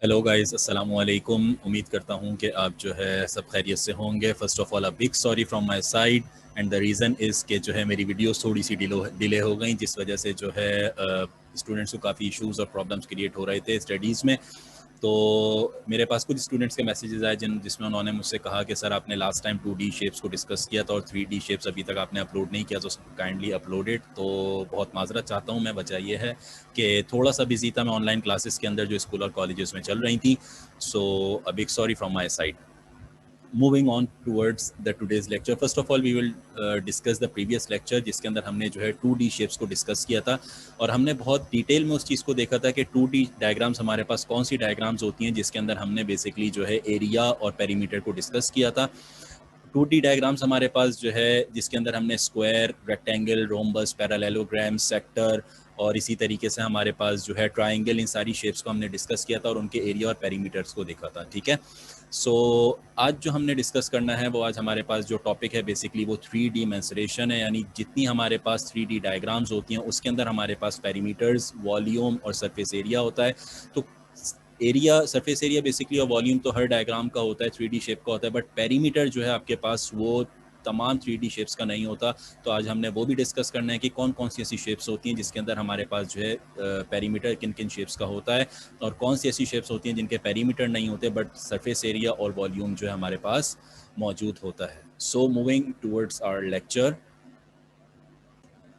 Hello guys, अस्सलाम वालेकुम। उम्मीद करता हूँ कि आप जो है सब खैरियत से होंगे। First of all a big sorry from my side and the reason is कि जो है मेरी वीडियोस थोड़ी सी डिले हो गई, जिस वजह से जो है स्टूडेंट्स को काफ़ी इश्यूज़ और प्रॉब्लम्स क्रिएट हो रहे थे स्टडीज़ में। तो मेरे पास कुछ स्टूडेंट्स के मैसेजेस आए जिसमें उन्होंने मुझसे कहा कि सर आपने लास्ट टाइम 2D शेप्स को डिस्कस किया था और 3D शेप्स अभी तक आपने अपलोड नहीं किया, तो काइंडली अपलोड इट। तो बहुत माजरत चाहता हूँ मैं। वजह यह है कि थोड़ा सा बिजी था मैं ऑनलाइन क्लासेस के अंदर जो स्कूल और कॉलेजेस में चल रही थी। So a big sorry from my side. Moving on towards the today's lecture, first of all we will discuss the previous lecture जिसके अंदर हमने जो है 2D शेप्स को डिस्कस किया था और हमने बहुत डिटेल में उस चीज़ को देखा था कि 2D डायग्राम्स हमारे पास कौन सी डायग्राम्स होती हैं, जिसके अंदर हमने बेसिकली जो है एरिया और पेरीमीटर को डिस्कस किया था। 2D डायग्राम्स हमारे पास जो है जिसके अंदर हमने square, rectangle, rhombus, parallelogram, sector और इसी तरीके से हमारे पास जो है ट्राइंगल, इन सारी शेप्स को हमने डिस्कस किया था और उनके एरिया और पेरीमीटर्स को देखा था। ठीक है। सो आज जो हमने डिस्कस करना है वो आज हमारे पास जो टॉपिक है बेसिकली वो 3D मेंसुरेशन है, यानी जितनी हमारे पास 3D डायग्राम्स होती हैं उसके अंदर हमारे पास पेरीमीटर्स, वॉल्यूम और सरफेस एरिया होता है। तो एरिया, सरफेस एरिया बेसिकली और वॉल्यूम तो हर डायग्राम का होता है, 3D शेप का होता है, बट पेरीमीटर जो है आपके पास वो तमाम 3D शेप्स का नहीं होता। तो आज हमने वो भी डिस्कस करना है कि कौन कौन सी ऐसी शेप्स होती हैं जिसके अंदर हमारे पास जो है पेरीमीटर किन किन शेप्स का होता है और कौन सी ऐसी शेप्स होती हैं जिनके पेरीमीटर नहीं होते बट सरफेस एरिया और वॉल्यूम जो है हमारे पास मौजूद होता है। So moving towards our lecture,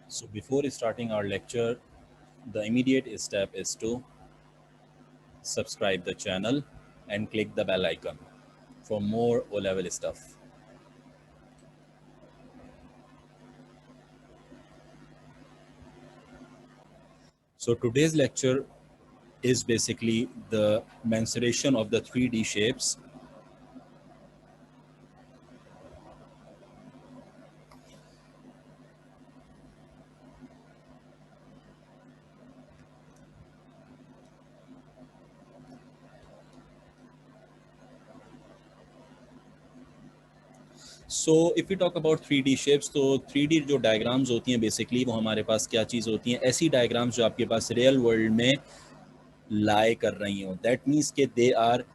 so before starting our lecture, the immediate step is to subscribe the channel and click the bell icon for more O-level stuff. So today's lecture is basically the mensuration of the 3D shapes. So if you talk about 3D shapes, तो 3D जो diagrams होती हैं basically वो हमारे पास क्या चीज़ होती हैं, ऐसी डायग्राम्स जो आपके पास रियल वर्ल्ड में लाई कर रही हों। दैट मीन्स के दे आर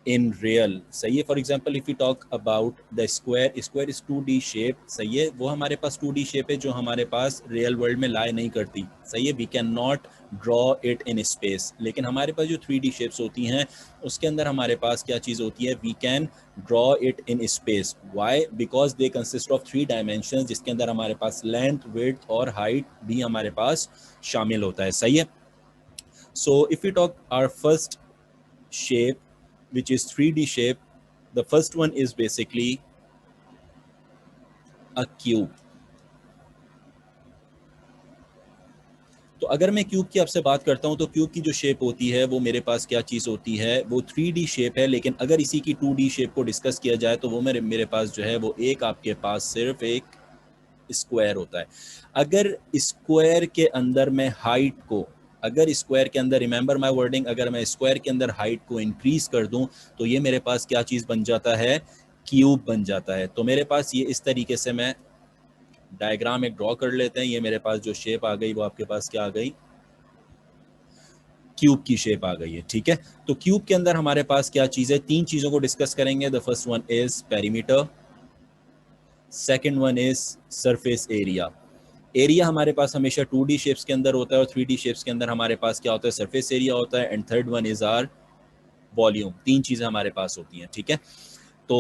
इन रियल। सही है। For example if you talk about the square, square is 2D shape. सही है। वो हमारे पास 2D शेप है जो हमारे पास रियल वर्ल्ड में लाई नहीं करती। सही है। We can not draw it in space. लेकिन हमारे पास जो 3D शेप्स होती हैं उसके अंदर हमारे पास क्या चीज़ होती है, we can draw it in space. Why? Because they consist of 3 dimension जिसके अंदर हमारे पास लेंथ, विड्थ और हाइट भी हमारे पास शामिल होता है। सही है। So if you talk our first shape, which is 3D shape, the first one is basically a cube. तो अगर मैं क्यूब की आपसे बात करता हूं तो क्यूब की जो शेप होती है वो मेरे पास क्या चीज़ होती है, वो 3D शेप है। लेकिन अगर इसी की 2D शेप को डिस्कस किया जाए तो वो मेरे पास जो है वो एक आपके पास सिर्फ एक स्क्वायर होता है। अगर स्क्वायर के अंदर मैं हाइट को, अगर स्क्वायर के अंदर, रिमेंबर माय वर्डिंग, अगर मैं स्क्वायर के अंदर हाइट को इंक्रीज कर दूं तो ये मेरे पास क्या चीज़ बन जाता है, क्यूब बन जाता है। तो मेरे पास ये इस तरीके से मैं डायग्राम एक ड्रॉ कर लेते हैं। ये मेरे पास जो शेप आ गई वो आपके पास क्या आ गई, क्यूब की शेप आ गई है। ठीक है। तो क्यूब के अंदर हमारे पास क्या चीज़ है, तीन चीज़ों को डिस्कस करेंगे। The first one is perimeter, second one is surface area. Area हमारे पास हमेशा 2D शेप्स के अंदर होता है और 3D शेप्स के अंदर हमारे पास क्या होता है, सरफेस एरिया होता है। And third one is our volume. तीन चीज़ें हमारे पास होती हैं। ठीक है। तो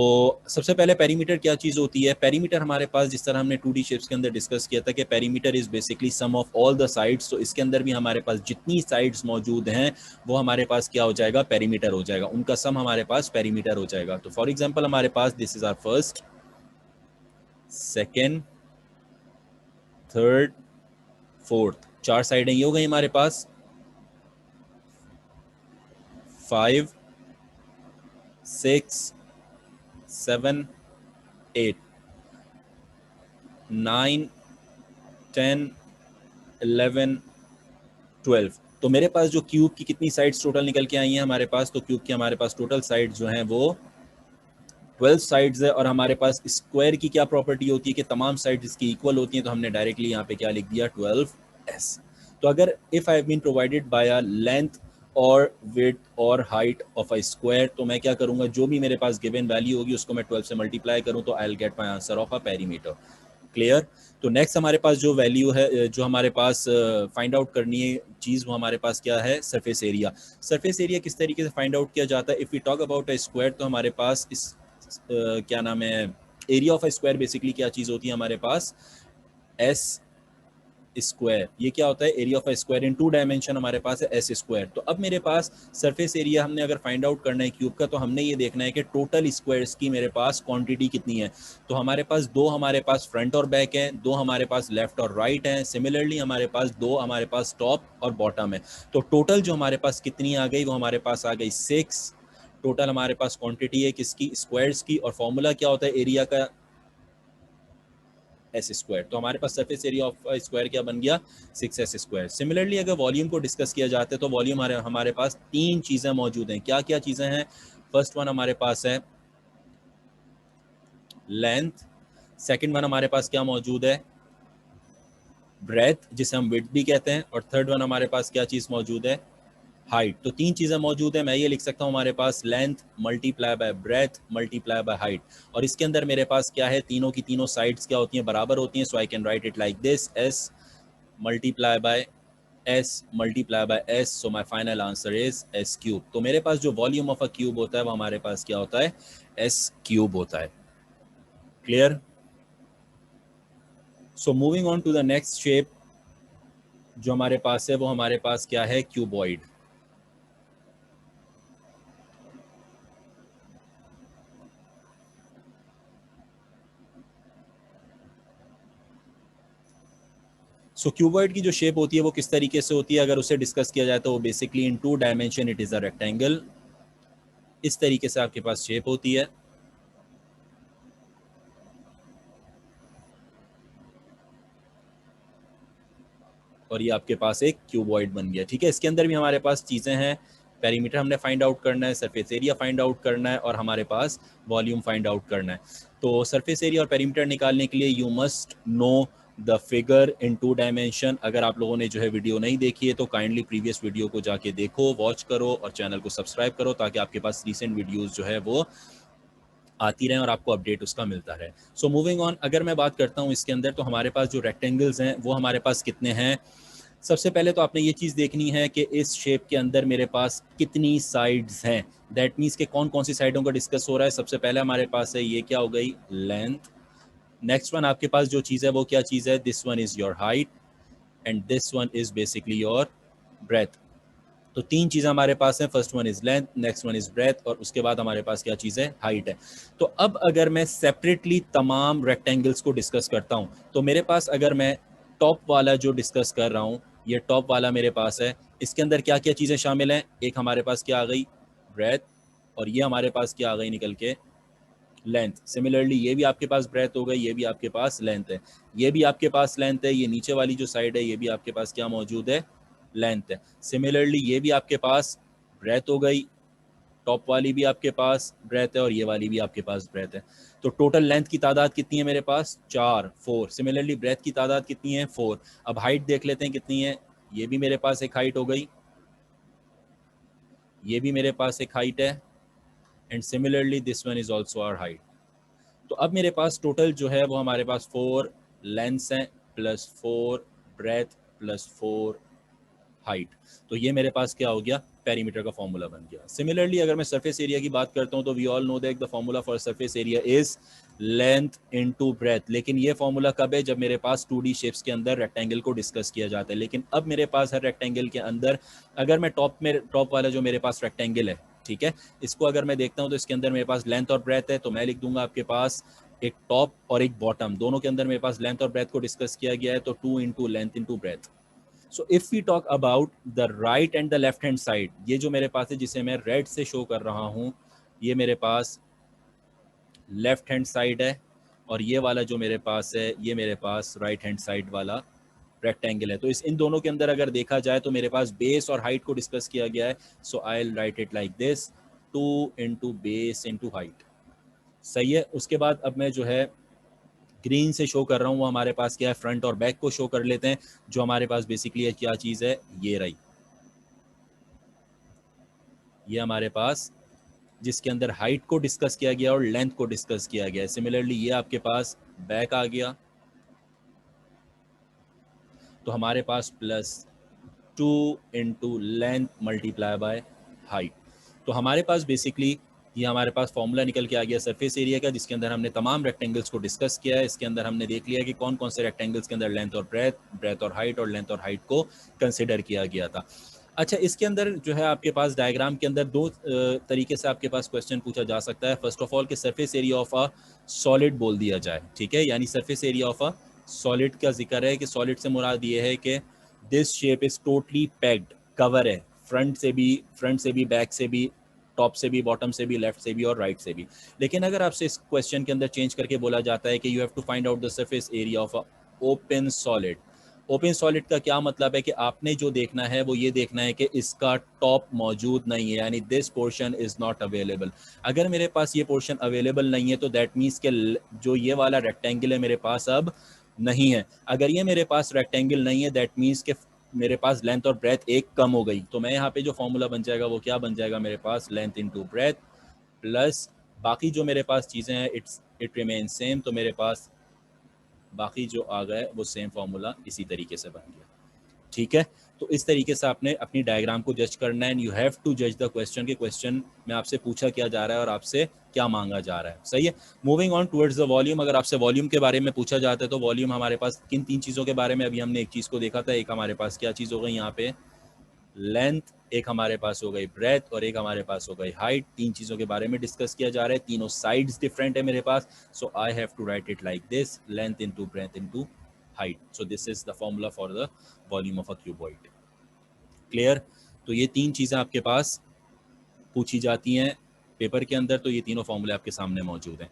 सबसे पहले पेरीमीटर क्या चीज़ होती है। पेरीमीटर हमारे पास, जिस तरह हमने 2D शेप्स के अंदर डिस्कस किया था कि perimeter is basically sum of all the sides, तो इसके अंदर भी हमारे पास जितनी साइड्स मौजूद हैं वो हमारे पास क्या हो जाएगा, पेरीमीटर हो जाएगा। उनका सम हमारे पास पेरीमीटर हो जाएगा। तो फॉर एग्जाम्पल हमारे पास this is our first, second, third, fourth, चार साइडें ये हो गई हमारे पास। 5, 6, 7, 8, 9, 10, 11, 12। तो मेरे पास जो क्यूब की कितनी साइड्स टोटल निकल के आई हैं हमारे पास, तो क्यूब की हमारे पास टोटल साइड्स जो हैं वो 12 साइड्स है। और हमारे पास स्क्वायर की क्या प्रॉपर्टी होती है कि तमाम साइड्स इसकी इक्वल होती हैं, तो हमने डायरेक्टली यहाँ पे क्या लिख दिया, 12s। तो अगर if I have been provided by a length और विड्थ और हाइट ऑफ अ स्क्वायर। तो मैं क्या करूंगा, जो भी मेरे पास गिवन वैल्यू होगी उसको मैं 12 से मल्टीप्लाई करूं तो I will get my answer of a perimeter. Clear. तो नेक्स्ट हमारे पास जो वैल्यू है, जो हमारे पास फाइंड आउट करनी है चीज़, वो हमारे पास क्या है, सरफेस एरिया। सरफेस एरिया किस तरीके से फाइंड आउट किया जाता है, if we talk about a square, तो हमारे पास इस क्या नाम है, area of a square basically क्या चीज़ होती है हमारे पास, एस स्क्वायर। ये क्या होता है, area of a square in 2 dimension हमारे पास है एस स्क्वायर। तो अब मेरे पास सरफेस एरिया हमने अगर फाइंड आउट करना है क्यूब का, तो हमने ये देखना है कि टोटल स्क्वायर्स की मेरे पास क्वांटिटी कितनी है। तो हमारे पास 2 हमारे पास फ्रंट और बैक है, 2 हमारे पास लेफ्ट और राइट है, सिमिलरली हमारे पास 2 हमारे पास टॉप और बॉटम है। तो टोटल जो हमारे पास कितनी आ गई, वो हमारे पास आ गई 6। टोटल हमारे पास क्वांटिटी है किसकी, स्क्वायर्स की, और फॉर्मूला क्या होता है एरिया का, एस स्क्वायर। तो हमारे पास सरफेस एरिया ऑफ स्क्वायर क्या बन गया, 6s स्क्वायर। सिमिलरली अगर वॉल्यूम को डिस्कस किया जाता है तो वॉल्यूम हमारे पास 3 चीज़ें मौजूद हैं। क्या क्या चीज़ें हैं, फर्स्ट वन हमारे पास है लेंथ, सेकंड वन हमारे पास क्या मौजूद है, ब्रेथ जिसे हम विड्थ भी कहते हैं, और थर्ड वन हमारे पास क्या चीज़ मौजूद है, हाइट। तो 3 चीज़ें मौजूद है। मैं ये लिख सकता हूँ हमारे पास length multiply by breadth multiply by height, और इसके अंदर मेरे पास क्या है, तीनों की तीनों साइड्स क्या होती हैं, बराबर होती हैं। So I can write it like this, S multiply by S multiply by S. So my final answer is S cube. तो मेरे पास जो वॉल्यूम ऑफ अ क्यूब होता है वो हमारे पास क्या होता है, एस क्यूब होता है। Clear. So moving on to the next shape जो हमारे पास है, वो हमारे पास क्या है, क्यूबॉइड। सो क्यूबॉइड की जो शेप होती है वो किस तरीके से होती है, अगर उसे डिस्कस किया जाए तो वो basically in 2 dimension it is a rectangle. इस तरीके से आपके पास शेप होती है, और ये आपके पास एक क्यूबॉइड बन गया। ठीक है, इसके अंदर भी हमारे पास चीज़ें हैं, पेरीमीटर हमने फाइंड आउट करना है, सरफेस एरिया फाइंड आउट करना है, और हमारे पास वॉल्यूम फाइंड आउट करना है। तो सरफेस एरिया और पेरीमीटर निकालने के लिए you must know the figure in 2 dimension. अगर आप लोगों ने जो है वीडियो नहीं देखी है तो काइंडली प्रीवियस वीडियो को जाके देखो, वॉच करो, और चैनल को सब्सक्राइब करो, ताकि आपके पास रिसेंट वीडियोज़ जो है वो आती रहें और आपको अपडेट उसका मिलता रहे। सो मूविंग ऑन, अगर मैं बात करता हूँ इसके अंदर, तो हमारे पास जो रेक्टेंगल्स हैं वो हमारे पास कितने हैं। सबसे पहले तो आपने ये चीज़ देखनी है कि इस शेप के अंदर मेरे पास कितनी साइड्स हैं। दैट मीन्स के कौन कौन सी साइडों का डिस्कस हो रहा है। सबसे पहले हमारे पास है, ये क्या हो गई, लेंथ। नेक्स्ट वन आपके पास जो चीज़ है वो क्या चीज़ है, this one is your height, and this one is basically your breadth. तो 3 चीज़ें हमारे पास हैं, first one is length, next one is breadth, और उसके बाद हमारे पास क्या चीज़ है, हाइट है। तो अब अगर मैं सेपरेटली तमाम रेक्टेंगल्स को डिस्कस करता हूँ, तो मेरे पास अगर मैं टॉप वाला जो डिस्कस कर रहा हूँ, ये टॉप वाला मेरे पास है, इसके अंदर क्या क्या चीज़ें शामिल हैं, एक हमारे पास क्या आ गई, ब्रेथ, और ये हमारे पास क्या आ गई निकल के, लेंथ। सिमिलरली ये भी आपके पास ब्रेथ हो गई, ये भी आपके पास लेंथ है, ये भी आपके पास लेंथ है, ये नीचे वाली जो साइड है ये भी आपके पास क्या मौजूद है, लेंथ है। सिमिलरली ये भी आपके पास ब्रेथ हो गई, टॉप वाली भी आपके पास ब्रेथ है, और ये वाली भी आपके पास ब्रेथ है। तो टोटल लेंथ की तादाद कितनी है मेरे पास, 4, 4। सिमिलरली ब्रेथ की तादाद कितनी है, 4। अब हाइट देख लेते हैं कितनी है, ये भी मेरे पास एक हाइट हो गई, ये भी मेरे पास एक हाइट है, and similarly this one is also our height. तो अब मेरे पास टोटल जो है वो हमारे पास 4 लेंथ्स हैं, प्लस 4 ब्रेथ, प्लस 4 हाइट। तो ये मेरे पास क्या हो गया, पेरीमीटर का फॉर्मूला बन गया। सिमिलरली अगर मैं सरफेस एरिया की बात करता हूँ, तो we all know that the formula for surface area is length into breadth. लेकिन ये फॉर्मूला कब है, जब मेरे पास 2D शेप्स के अंदर रेक्टेंगल को डिस्कस किया जाता है। लेकिन अब मेरे पास हर रेक्टेंगल के अंदर, अगर मैं टॉप वाला जो मेरे पास रेक्टेंगल है, ठीक है, इसको अगर मैं देखता हूँ तो इसके अंदर मेरे पास लेंथ और ब्रेथ है। तो मैं लिख दूंगा आपके पास एक टॉप और एक बॉटम, दोनों के अंदर मेरे पास लेंथ और ब्रेथ को डिस्कस किया गया है। तो 2 into length into breadth. So if we talk about the right and the left hand side, ये जो मेरे पास है जिसे मैं रेड से शो कर रहा हूँ, ये मेरे पास लेफ्ट हैंड साइड है, और ये वाला जो मेरे पास है ये मेरे पास राइट हैंड साइड वाला रेक्टेंगल है। तो इन दोनों के अंदर अगर देखा जाए तो मेरे पास बेस और हाइट को डिस्कस किया गया है। So I will write it like this, 2 into base into height. सही है। उसके बाद अब मैं जो है ग्रीन से शो कर रहा हूँ, वो हमारे पास क्या है, फ्रंट और बैक को शो कर लेते हैं। जो हमारे पास बेसिकली क्या चीज़ है, ये रही। ये हमारे पास जिसके अंदर हाइट को डिस्कस किया गया और लेंथ को डिस्कस किया गया। सिमिलरली ये आपके पास बैक आ गया, तो हमारे पास +2 into length multiply by height. तो हमारे पास बेसिकली ये हमारे पास फॉर्मूला निकल के आ गया सरफेस एरिया का, जिसके अंदर हमने तमाम रेक्टेंगल्स को डिस्कस किया है। इसके अंदर हमने देख लिया कि कौन कौन से रेक्टेंगल्स के अंदर लेंथ और ब्रेथ और हाइट और लेंथ और हाइट को कंसिडर किया गया था। अच्छा, इसके अंदर जो है आपके पास डायग्राम के अंदर दो तरीके से आपके पास क्वेश्चन पूछा जा सकता है। फर्स्ट ऑफ ऑल कि surface area of a solid बोल दिया जाए, ठीक है, यानी surface area of a solid का जिक्र है कि सॉलिड से मुराद ये है कि this shape is totally packed, cover है, फ्रंट से भी, बैक से भी, टॉप से भी, बॉटम से भी, लेफ्ट से भी और राइट से भी। लेकिन अगर आपसे इस क्वेश्चन के अंदर चेंज करके बोला जाता है कि you have to find out the surface area of a open solid. Open solid का क्या मतलब है कि आपने जो देखना है वो ये देखना है कि इसका टॉप मौजूद नहीं है, यानी this portion is not available. अगर मेरे पास ये पोर्शन अवेलेबल नहीं है तो दैट मीन्स के जो ये वाला रेक्टेंगल है मेरे पास अब नहीं है। अगर ये मेरे पास रेक्टेंगल नहीं है दैट मीन्स के मेरे पास लेंथ और ब्रेथ एक कम हो गई। तो मैं यहाँ पे जो फॉर्मूला बन जाएगा वो क्या बन जाएगा मेरे पास, लेंथ इंटू ब्रेथ प्लस बाकी जो मेरे पास चीज़ें हैं इट रिमेन सेम। तो मेरे पास बाकी जो आ गए वो सेम फॉर्मूला इसी तरीके से बन गया, ठीक है। तो इस तरीके से आपने अपनी डायग्राम को जज करना है एंड यू हैव टू जज द क्वेश्चन के क्वेश्चन में आपसे पूछा क्या जा रहा है और आपसे क्या मांगा जा रहा है, सही है। Moving on towards the volume, अगर आपसे वॉल्यूम के बारे में पूछा जाता है तो वॉल्यूम हमारे पास किन तीन चीज़ों के बारे में, अभी हमने एक चीज़ को देखा था, एक हमारे पास क्या चीज़ हो गई यहाँ पे लेंथ, एक हमारे पास हो गई ब्रेथ और एक हमारे पास हो गई हाइट। तीन चीज़ों के बारे में डिस्कस किया जा रहा है, तीनों साइड्स डिफरेंट है मेरे पास। So I have to write it like this, length into breadth into height. So this is the formula for the volume of a cuboid. Clear. तो ये तीन चीज़ें आपके पास पूछी जाती हैं पेपर के अंदर, तो ये तीनों फॉर्मूले आपके सामने मौजूद हैं।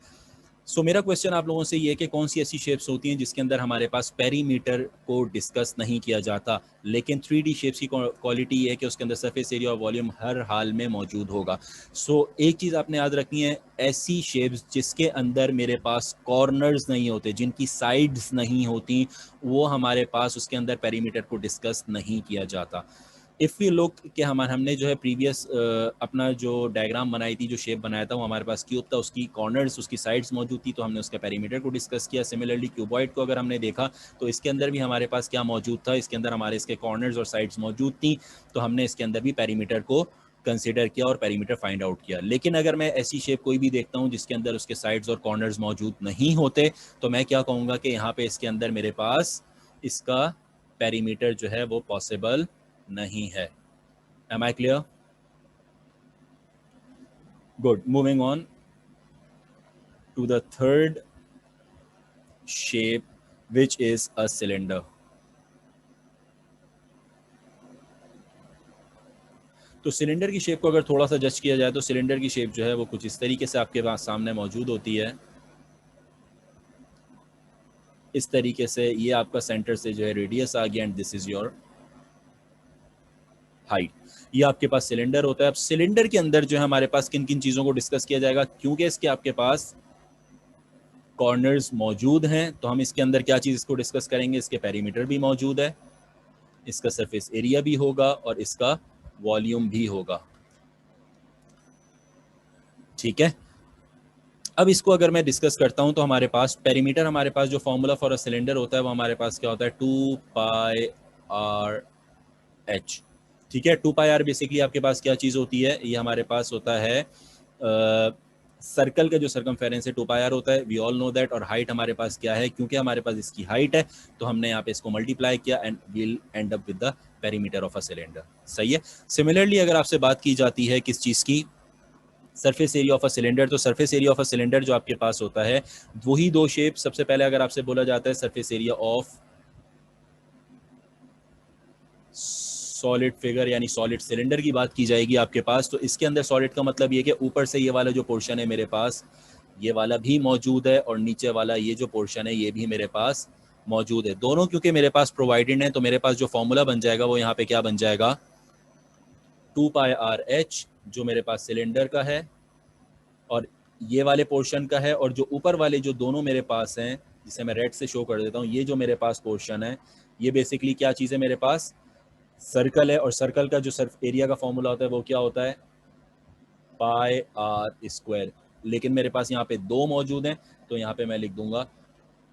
सो मेरा क्वेश्चन आप लोगों से ये है कि कौन सी ऐसी शेप्स होती हैं जिसके अंदर हमारे पास पेरीमीटर को डिस्कस नहीं किया जाता, लेकिन 3D शेप्स की क्वालिटी ये है कि उसके अंदर सरफेस एरिया और वॉल्यूम हर हाल में मौजूद होगा। सो एक चीज़ आपने याद रखनी है, ऐसी शेप्स जिसके अंदर मेरे पास कॉर्नर्स नहीं होते, जिनकी साइड्स नहीं होती, वो हमारे पास उसके अंदर पेरीमीटर को डिस्कस नहीं किया जाता। इफ़ यू लुक कि हमने जो है प्रीवियस अपना जो डायग्राम बनाई थी, जो शेप बनाया था, वो हमारे पास क्यूब था, उसकी कॉर्नर्स, उसकी साइड्स मौजूद थी, तो हमने उसका पेरीमीटर को डिस्कस किया। सिमिलरली क्यूबॉइड को अगर हमने देखा तो इसके अंदर भी हमारे पास क्या मौजूद था, इसके अंदर हमारे इसके कॉर्नर्स और साइड्स मौजूद थी, तो हमने इसके अंदर भी पेरीमीटर को कंसिडर किया और पेरीमीटर फाइंड आउट किया। लेकिन अगर मैं ऐसी शेप कोई भी देखता हूँ जिसके अंदर उसके साइड्स और कॉर्नर्स मौजूद नहीं होते, तो मैं क्या कहूँगा कि यहाँ पे इसके अंदर मेरे पास इसका पेरीमीटर जो है वो पॉसिबल नहीं है। Am I clear? Good. Moving on to the third shape, which is a cylinder. तो सिलेंडर की शेप को अगर थोड़ा सा जज किया जाए तो सिलेंडर की शेप जो है वो कुछ इस तरीके से आपके पास सामने मौजूद होती है। इस तरीके से ये आपका सेंटर से जो है रेडियस आ गया and this is your height. ये आपके पास सिलेंडर होता है। अब सिलेंडर के अंदर जो है हमारे पास किन किन चीज़ों को डिस्कस किया जाएगा, क्योंकि इसके आपके पास कॉर्नर्स मौजूद हैं, तो हम इसके अंदर क्या चीज़ इसको डिस्कस करेंगे, इसके पेरीमीटर भी मौजूद है, इसका सरफेस एरिया भी होगा और इसका वॉल्यूम भी होगा, ठीक है। अब इसको अगर मैं डिस्कस करता हूं तो हमारे पास पेरीमीटर, हमारे पास जो फॉर्मूला फॉर अ सिलेंडर होता है वो हमारे पास क्या होता है, 2πr/h, ठीक है। 2πr बेसिकली आपके पास क्या चीज़ होती है, ये हमारे पास होता है सर्कल का जो सर्कमफेरेंस है 2πr होता है, वी ऑल नो दैट। और हाइट हमारे पास क्या है, क्योंकि हमारे पास इसकी हाइट है तो हमने यहाँ पे इसको मल्टीप्लाई किया and will end up with the perimeter of a cylinder, सही है। सिमिलरली अगर आपसे बात की जाती है किस चीज़ की, surface area of a cylinder, तो surface area of a cylinder जो आपके पास होता है वही दो शेप। सबसे पहले अगर आपसे बोला जाता है surface area of solid figure यानी सॉलिड सिलेंडर की बात की जाएगी आपके पास, तो इसके अंदर सॉलिड का मतलब ये कि ऊपर से ये वाला जो पोर्शन है मेरे पास, ये वाला भी मौजूद है और नीचे वाला ये जो पोर्शन है ये भी मेरे पास मौजूद है। दोनों क्योंकि मेरे पास प्रोवाइडेड है तो मेरे पास जो फॉर्मूला बन जाएगा वो यहाँ पे क्या बन जाएगा, 2πr/h जो मेरे पास सिलेंडर का है और ये वाले पोर्शन का है, और जो ऊपर वाले जो दोनों मेरे पास हैं, जिसे मैं रेड से शो कर देता हूँ, ये जो मेरे पास पोर्शन है ये बेसिकली क्या चीज़ है मेरे पास, सर्कल है। और सर्कल का जो सर्फ एरिया का फॉर्मूला होता है वो क्या होता है, पाई आर स्क्वायर, लेकिन मेरे पास यहाँ पे 2 मौजूद हैं तो यहाँ पे मैं लिख दूंगा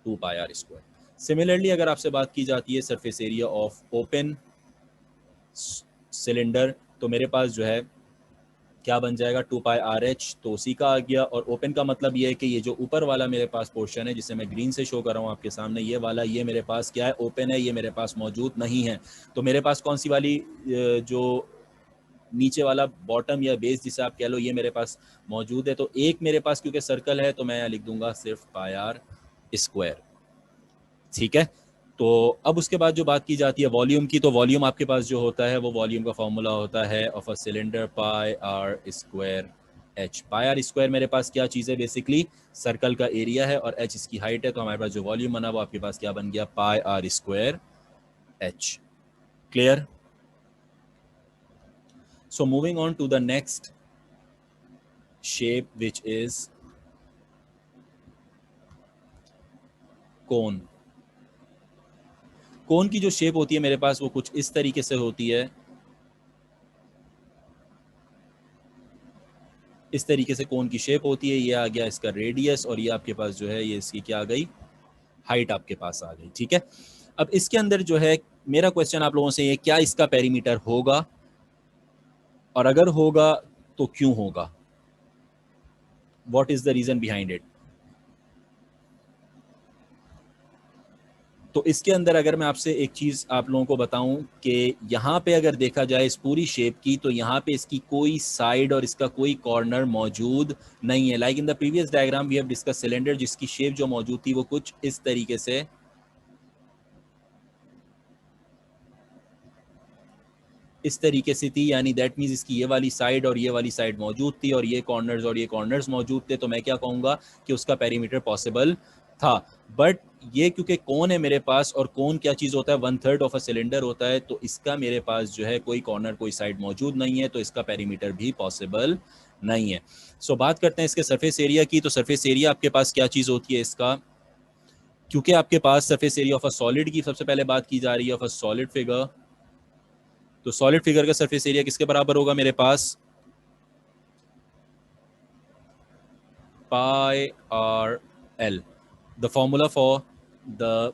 2 पाई आर स्क्वायर। सिमिलरली अगर आपसे बात की जाती है surface area of open cylinder, तो मेरे पास जो है क्या बन जाएगा 2 पाई आर एच, तो उसी का आ गया। और ओपन का मतलब ये है कि ये जो ऊपर वाला मेरे पास पोर्शन है जिसे मैं ग्रीन से शो कर रहा हूँ आपके सामने, ये वाला, ये मेरे पास क्या है, ओपन है, ये मेरे पास मौजूद नहीं है। तो मेरे पास कौन सी वाली जो नीचे वाला बॉटम या बेस जिसे आप कह लो, ये मेरे पास मौजूद है। तो एक मेरे पास क्योंकि सर्कल है तो मैं यहाँ लिख दूंगा सिर्फ पाई आर स्क्वायर, ठीक है। तो अब उसके बाद जो बात की जाती है वॉल्यूम की, तो वॉल्यूम आपके पास जो होता है वो वॉल्यूम का फॉर्मूला होता है of a cylinder pi are square h. Pi are square मेरे पास क्या चीज़ है, बेसिकली सर्कल का एरिया है और एच इसकी हाइट है, तो हमारे पास जो वॉल्यूम बना वो आपके पास क्या बन गया, pi are square H. Clear? So moving on to the next shape which is cone. Cone की जो शेप होती है मेरे पास वो कुछ इस तरीके से होती है, इस तरीके से कोन की शेप होती है। ये आ गया इसका रेडियस और ये आपके पास जो है ये इसकी क्या आ गई, हाइट आपके पास आ गई, ठीक है। अब इसके अंदर जो है मेरा क्वेश्चन आप लोगों से ये, क्या इसका पेरीमीटर होगा, और अगर होगा तो क्यों होगा, what is the reason behind it. तो इसके अंदर अगर मैं आपसे एक चीज़ आप लोगों को बताऊं कि यहाँ पे अगर देखा जाए इस पूरी शेप की, तो यहाँ पे इसकी कोई साइड और इसका कोई कॉर्नर मौजूद नहीं है। Like in the previous diagram we have discuss cylinder, जिसकी शेप जो मौजूद थी वो कुछ इस तरीके से, इस तरीके से थी, यानी दैट मीन्स इसकी ये वाली साइड और ये वाली साइड मौजूद थी और ये कॉर्नर्स और ये कॉर्नर्स मौजूद थे, तो मैं क्या कहूँगा कि उसका पेरीमीटर पॉसिबल था। बट ये क्योंकि कौन है मेरे पास, और कौन क्या चीज़ होता है, 1/3 ऑफ अ सिलेंडर होता है, तो इसका मेरे पास जो है कोई कॉर्नर कोई साइड मौजूद नहीं है, तो इसका पेरीमीटर भी पॉसिबल नहीं है। सो बात करते हैं इसके सरफेस एरिया की। तो सरफेस एरिया आपके पास क्या चीज़ होती है इसका, क्योंकि आपके पास surface area of a solid की सबसे पहले बात की जा रही है, ऑफ अ सॉलिड फिगर, तो सॉलिड फिगर का सरफेस एरिया किसके बराबर होगा मेरे पास, pi r l. The formula for the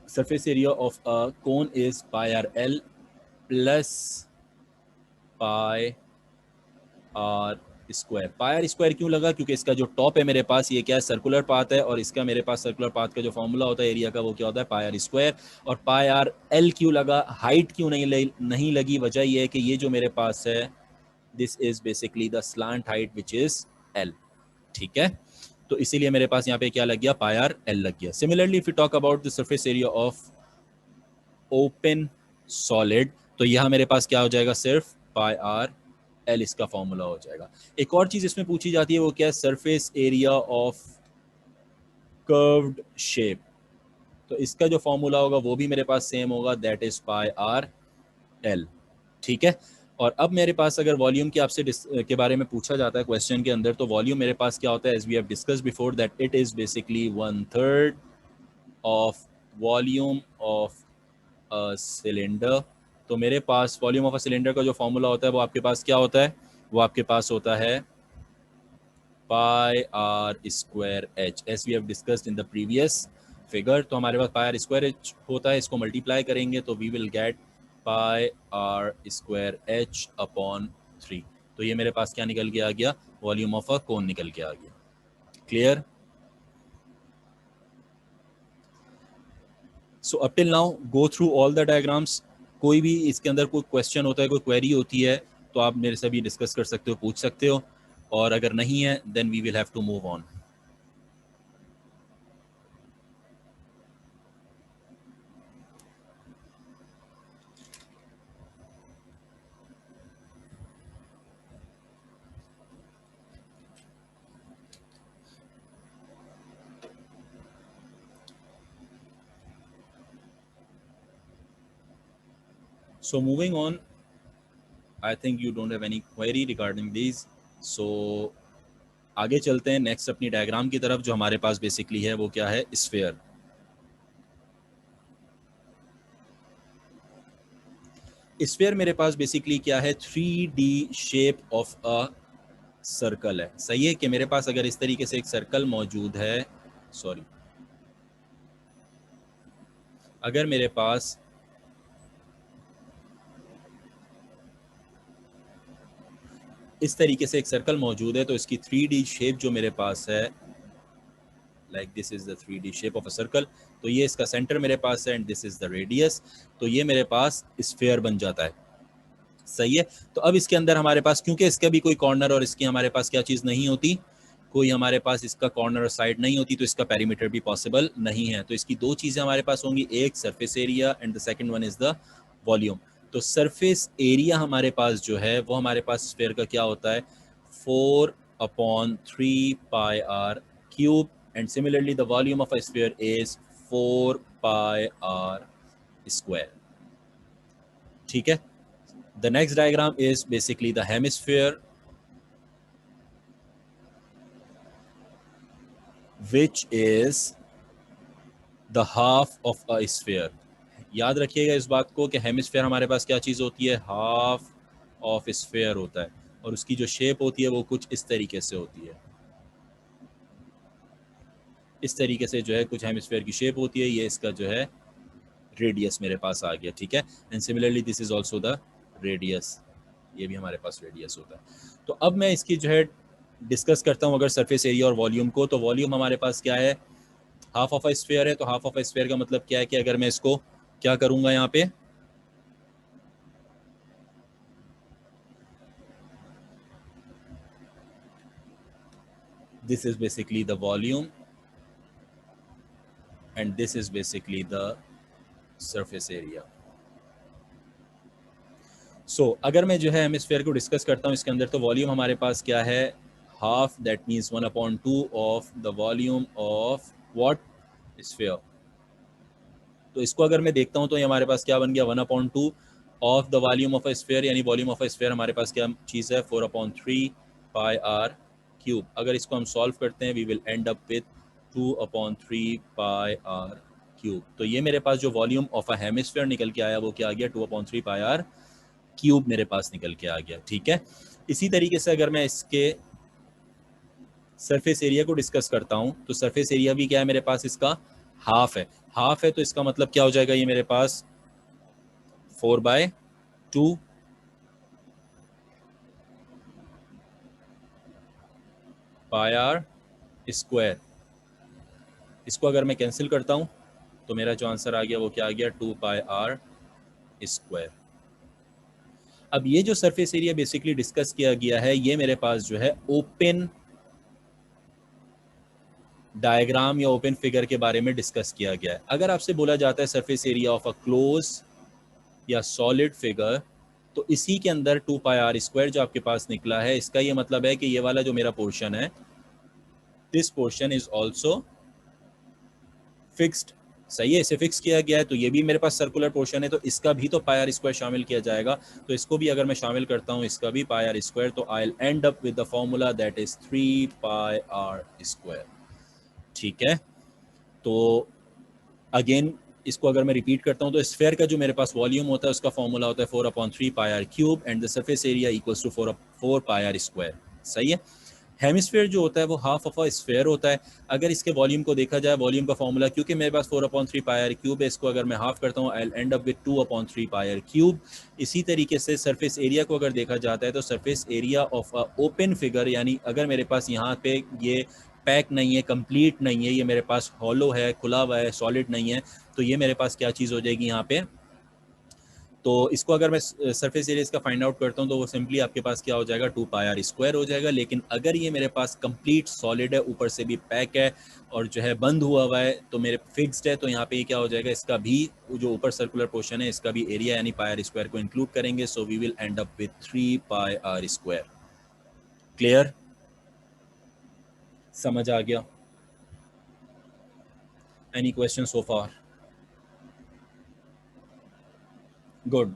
surface area of a cone is pi r l plus pi r square. Pi are square क्यों लगा, क्योंकि इसका जो टॉप है मेरे पास ये क्या है, सर्कुलर पाथ है, और इसका मेरे पास सर्कुलर पाथ का जो फॉर्मूला होता है एरिया का वो क्या होता है, पाई आर स्क्वायर। और पाई आर एल क्यों लगा, हाइट क्यों नहीं लगी, वजह ये है कि ये जो मेरे पास है this is basically the slant height which is L, ठीक है। तो इसीलिए मेरे पास यहाँ पे क्या लग गया, पाई आर एल लग गया। Similarly if you talk about the surface area of open solid, तो यहाँ मेरे पास क्या हो जाएगा, सिर्फ पाई आर एल इसका फॉर्मूला हो जाएगा। एक और चीज इसमें पूछी जाती है वो क्या है, surface area of curved shape, तो इसका जो फॉर्मूला होगा वो भी मेरे पास सेम होगा, that is pi R L, ठीक है। और अब मेरे पास अगर वॉल्यूम के आपसे के बारे में पूछा जाता है क्वेश्चन के अंदर, तो वॉल्यूम मेरे पास क्या होता है, as we have discussed before, that it is basically 1/3 of volume of a cylinder. तो मेरे पास वॉल्यूम ऑफ अ सिलेंडर का जो फॉर्मूला होता है वो आपके पास क्या होता है, वो आपके पास होता है pi are square H, as we have discussed in the previous figure. तो हमारे पास पाई आर स्क्वायर एच होता है, इसको मल्टीप्लाई करेंगे तो we will get pi are square H upon 3। तो ये मेरे पास क्या निकल के आ गया, वॉल्यूम ऑफ अ कोन निकल के आ गया। Clear? So up till now go through all the diagrams. कोई भी इसके अंदर कोई क्वेश्चन होता है, कोई क्वेरी होती है, तो आप मेरे से भी डिस्कस कर सकते हो, पूछ सकते हो, और अगर नहीं है then we will have to move on. So moving on, I think you don't have any query regarding these. So आगे चलते हैं नेक्स्ट अपनी डायग्राम की तरफ, जो हमारे पास बेसिकली है वो क्या है, स्फीयर। स्फीयर मेरे पास बेसिकली क्या है, 3D shape of a circle है। सही है कि मेरे पास अगर इस तरीके से एक सर्कल मौजूद है, सॉरी, अगर मेरे पास इस तरीके से एक सर्कल मौजूद है तो इसकी 3D शेप जो मेरे पास है, like this is the 3D shape of a circle, तो ये इसका सेंटर मेरे पास है and this is the radius, तो ये मेरे पास स्फीयर बन जाता है। सही है। तो अब इसके अंदर हमारे पास, क्योंकि इसका भी कोई कॉर्नर और इसकी हमारे पास क्या चीज़ नहीं होती, कोई हमारे पास इसका कॉर्नर और साइड नहीं होती, तो इसका पेरीमीटर भी पॉसिबल नहीं है। तो इसकी दो चीज़ें हमारे पास होंगी, एक surface area and the second one is the volume. तो सरफेस एरिया हमारे पास जो है वो हमारे पास स्फीयर का क्या होता है, 4/3 πr cube, and similarly the volume of a sphere is 4 πr square. ठीक है। The next diagram is basically the hemisphere, which is the half of a sphere. याद रखिएगा इस बात को कि हेमिस्फेयर हमारे पास क्या चीज़ होती है, हाफ ऑफ स्फेयर होता है, और उसकी जो शेप होती है वो कुछ इस तरीके से होती है। इस तरीके से जो है कुछ हेमिस्फेयर की शेप होती है। ये इसका जो है रेडियस मेरे पास आ गया। ठीक है। And similarly this is also the radius, ये भी हमारे पास रेडियस होता है। तो अब मैं इसकी जो है डिस्कस करता हूँ अगर सरफेस एरिया और वॉल्यूम को। तो वॉल्यूम हमारे पास क्या है, हाफ ऑफ अ स्फीयर है। तो हाफ ऑफ अ स्फीयर का मतलब क्या है कि अगर मैं इसको क्या करूंगा, यहाँ पे this is basically the volume and this is basically the surface area. So अगर मैं जो है हेमिस्फीयर को डिस्कस करता हूँ इसके अंदर, तो वॉल्यूम हमारे पास क्या है, half, that means 1/2 of the volume of what, sphere. तो इसको अगर मैं देखता हूँ तो ये हमारे पास क्या बन गया, 1/2 of the volume of a sphere, यानी वॉल्यूम ऑफ अ स्फीयर हमारे पास क्या चीज़ है, 4/3 πr क्यूब। अगर इसको हम सॉल्व करते हैं we will end up with 2/3 πr cube. तो ये मेरे पास जो वॉल्यूम ऑफ अ हेमिस्फीयर निकल के आया वो क्या आ गया, 2/3 πr क्यूब मेरे पास निकल के आ गया। ठीक है। इसी तरीके से अगर मैं इसके सरफेस एरिया को डिस्कस करता हूं तो सरफेस एरिया भी क्या है मेरे पास, इसका हाफ है। हाफ है तो इसका मतलब क्या हो जाएगा, ये मेरे पास 4/2 πr स्क्वायर। इसको अगर मैं कैंसिल करता हूं तो मेरा जो आंसर आ गया वो क्या आ गया, 2πr स्क्वायर। अब ये जो सरफेस एरिया बेसिकली डिस्कस किया गया है, ये मेरे पास जो है ओपन डायग्राम या ओपन फिगर के बारे में डिस्कस किया गया है। अगर आपसे बोला जाता है surface area of a close या सॉलिड फिगर, तो इसी के अंदर 2πr स्क्वायर जो आपके पास निकला है, इसका ये मतलब है कि ये वाला जो मेरा पोर्शन है, this portion is also fixed. सही है, इसे फिक्स किया गया है। तो ये भी मेरे पास सर्कुलर पोर्शन है, तो इसका भी तो पाई आर स्क्वायर शामिल किया जाएगा। तो इसको भी अगर मैं शामिल करता हूँ, इसका भी पाई आर स्क्वायर, तो आई will end up with the formula that is 3πr square. ठीक है। तो अगेन इसको अगर मैं रिपीट करता हूँ तो स्फेयर का जो मेरे पास वॉल्यूम होता है उसका फॉर्मूला होता है 4/3 πr cube and the surface area equals to 4πr square. सही है। हेमिस्फीयर जो होता है वो हाफ ऑफ अ स्फेयर होता है। अगर इसके वॉल्यूम को देखा जाए, वॉल्यूम का फॉर्मूला क्योंकि मेरे पास 4/3 πr क्यूब है, इसको अगर मैं हाफ करता हूँ आई will end up with 2/3 πr cube. इसी तरीके से सरफेस एरिया को अगर देखा जाता है तो surface area of a open figure, यानी अगर मेरे पास यहाँ पे ये पैक नहीं है, कंप्लीट नहीं है, ये मेरे पास हॉलो है, खुला हुआ है, सॉलिड नहीं है, तो ये मेरे पास क्या चीज़ हो जाएगी यहाँ पे। तो इसको अगर मैं सरफेस एरिया इसका फाइंड आउट करता हूँ तो वो सिंपली आपके पास क्या हो जाएगा, 2πr स्क्वायर हो जाएगा। लेकिन अगर ये मेरे पास कंप्लीट सॉलिड है, ऊपर से भी पैक है और जो है बंद हुआ हुआ है, तो मेरे फिक्स्ड है, तो यहाँ पे ये क्या हो जाएगा, इसका भी जो ऊपर सर्कुलर पोर्शन है इसका भी एरिया यानी πr स्क्वायर को इंक्लूड करेंगे। So we will end up with 3πr square. Clear, समझ आ गया? Any question so far? Good.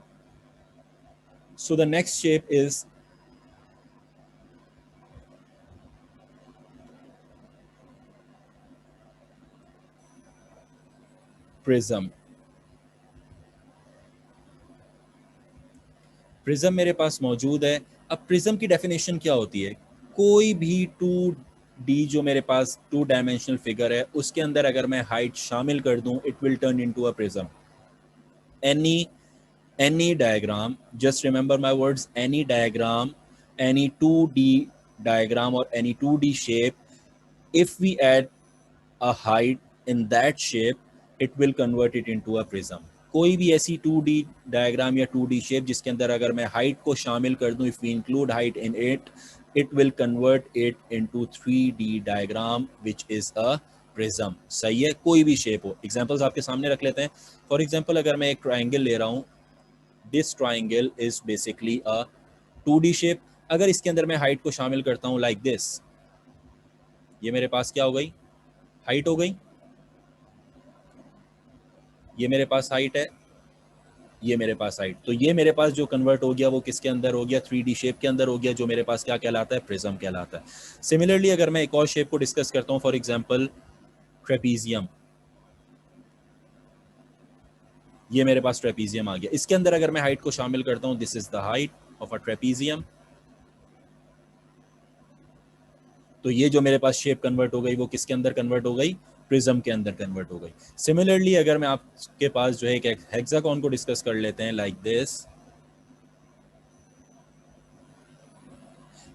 So the next shape is prism. Prism मेरे पास मौजूद है। अब प्रिज्म की डेफिनेशन क्या होती है? कोई भी 2D जो मेरे पास 2 डायमेंशनल फिगर है उसके अंदर अगर मैं हाइट शामिल कर दूं, it will turn into a prism. any diagram, just remember my words, any diagram, any 2D diagram or any 2D shape, if we add a height in that shape, it will convert it into a prism. कोई भी ऐसी 2D diagram या 2D shape जिसके अंदर अगर मैं height को शामिल कर दूं, इफ वी include height in it, it will convert it into 3D diagram which is a prism। सही है, कोई भी शेप हो। एग्जांपल्स आपके सामने रख लेते हैं। फॉर एग्जांपल अगर मैं एक ट्रायंगल ले रहा हूं, this triangle is basically a 2D shape. अगर इसके अंदर मैं हाइट को शामिल करता हूं लाइक दिस, ये मेरे पास क्या हो गई? हाइट हो गई। ये मेरे पास हाइट है, ये मेरे पास हाइट। तो ये मेरे पास जो कन्वर्ट हो गया वो किसके अंदर हो गया? 3D शेप के अंदर हो गया, जो मेरे पास क्या कहलाता है? प्रिज्म कहलाता है। सिमिलरली अगर मैं एक और शेप को डिस्कस करता हूं, फॉर एग्जांपल ट्रेपीजियम, ये मेरे पास ट्रेपीजियम आ गया। इसके अंदर अगर मैं हाइट को शामिल करता हूं, this is the height of a trapezium, तो ये जो मेरे पास शेप कन्वर्ट हो गई वो किसके अंदर कन्वर्ट हो गई? प्रिज्म के अंदर कन्वर्ट हो गई। सिमिलरली अगर मैं आपके पास जो है एक हेक्सागोन को डिस्कस कर लेते हैं लाइक दिस,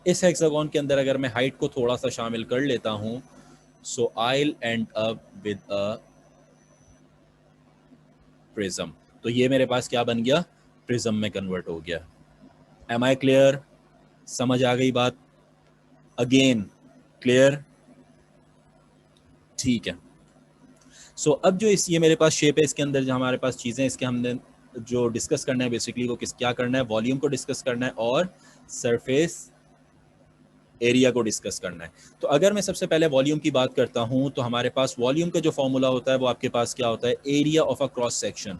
इस हेक्सागोन के अंदर अगर मैं हाइट को थोड़ा सा शामिल कर लेता हूं, so I will end up with a prism. तो ये मेरे पास क्या बन गया? प्रिज्म में कन्वर्ट हो गया। Am I clear? समझ आ गई बात? Again clear? ठीक है। सो अब जो ये मेरे पास शेप है, इसके अंदर जो हमारे पास चीज़ें, इसके हमने जो डिस्कस करना है बेसिकली वो क्या करना है? वॉल्यूम को डिस्कस करना है और सरफेस एरिया को डिस्कस करना है। तो अगर मैं सबसे पहले वॉल्यूम की बात करता हूं, तो हमारे पास वॉल्यूम का जो फॉर्मूला होता है वो आपके पास क्या होता है? Area of a cross section.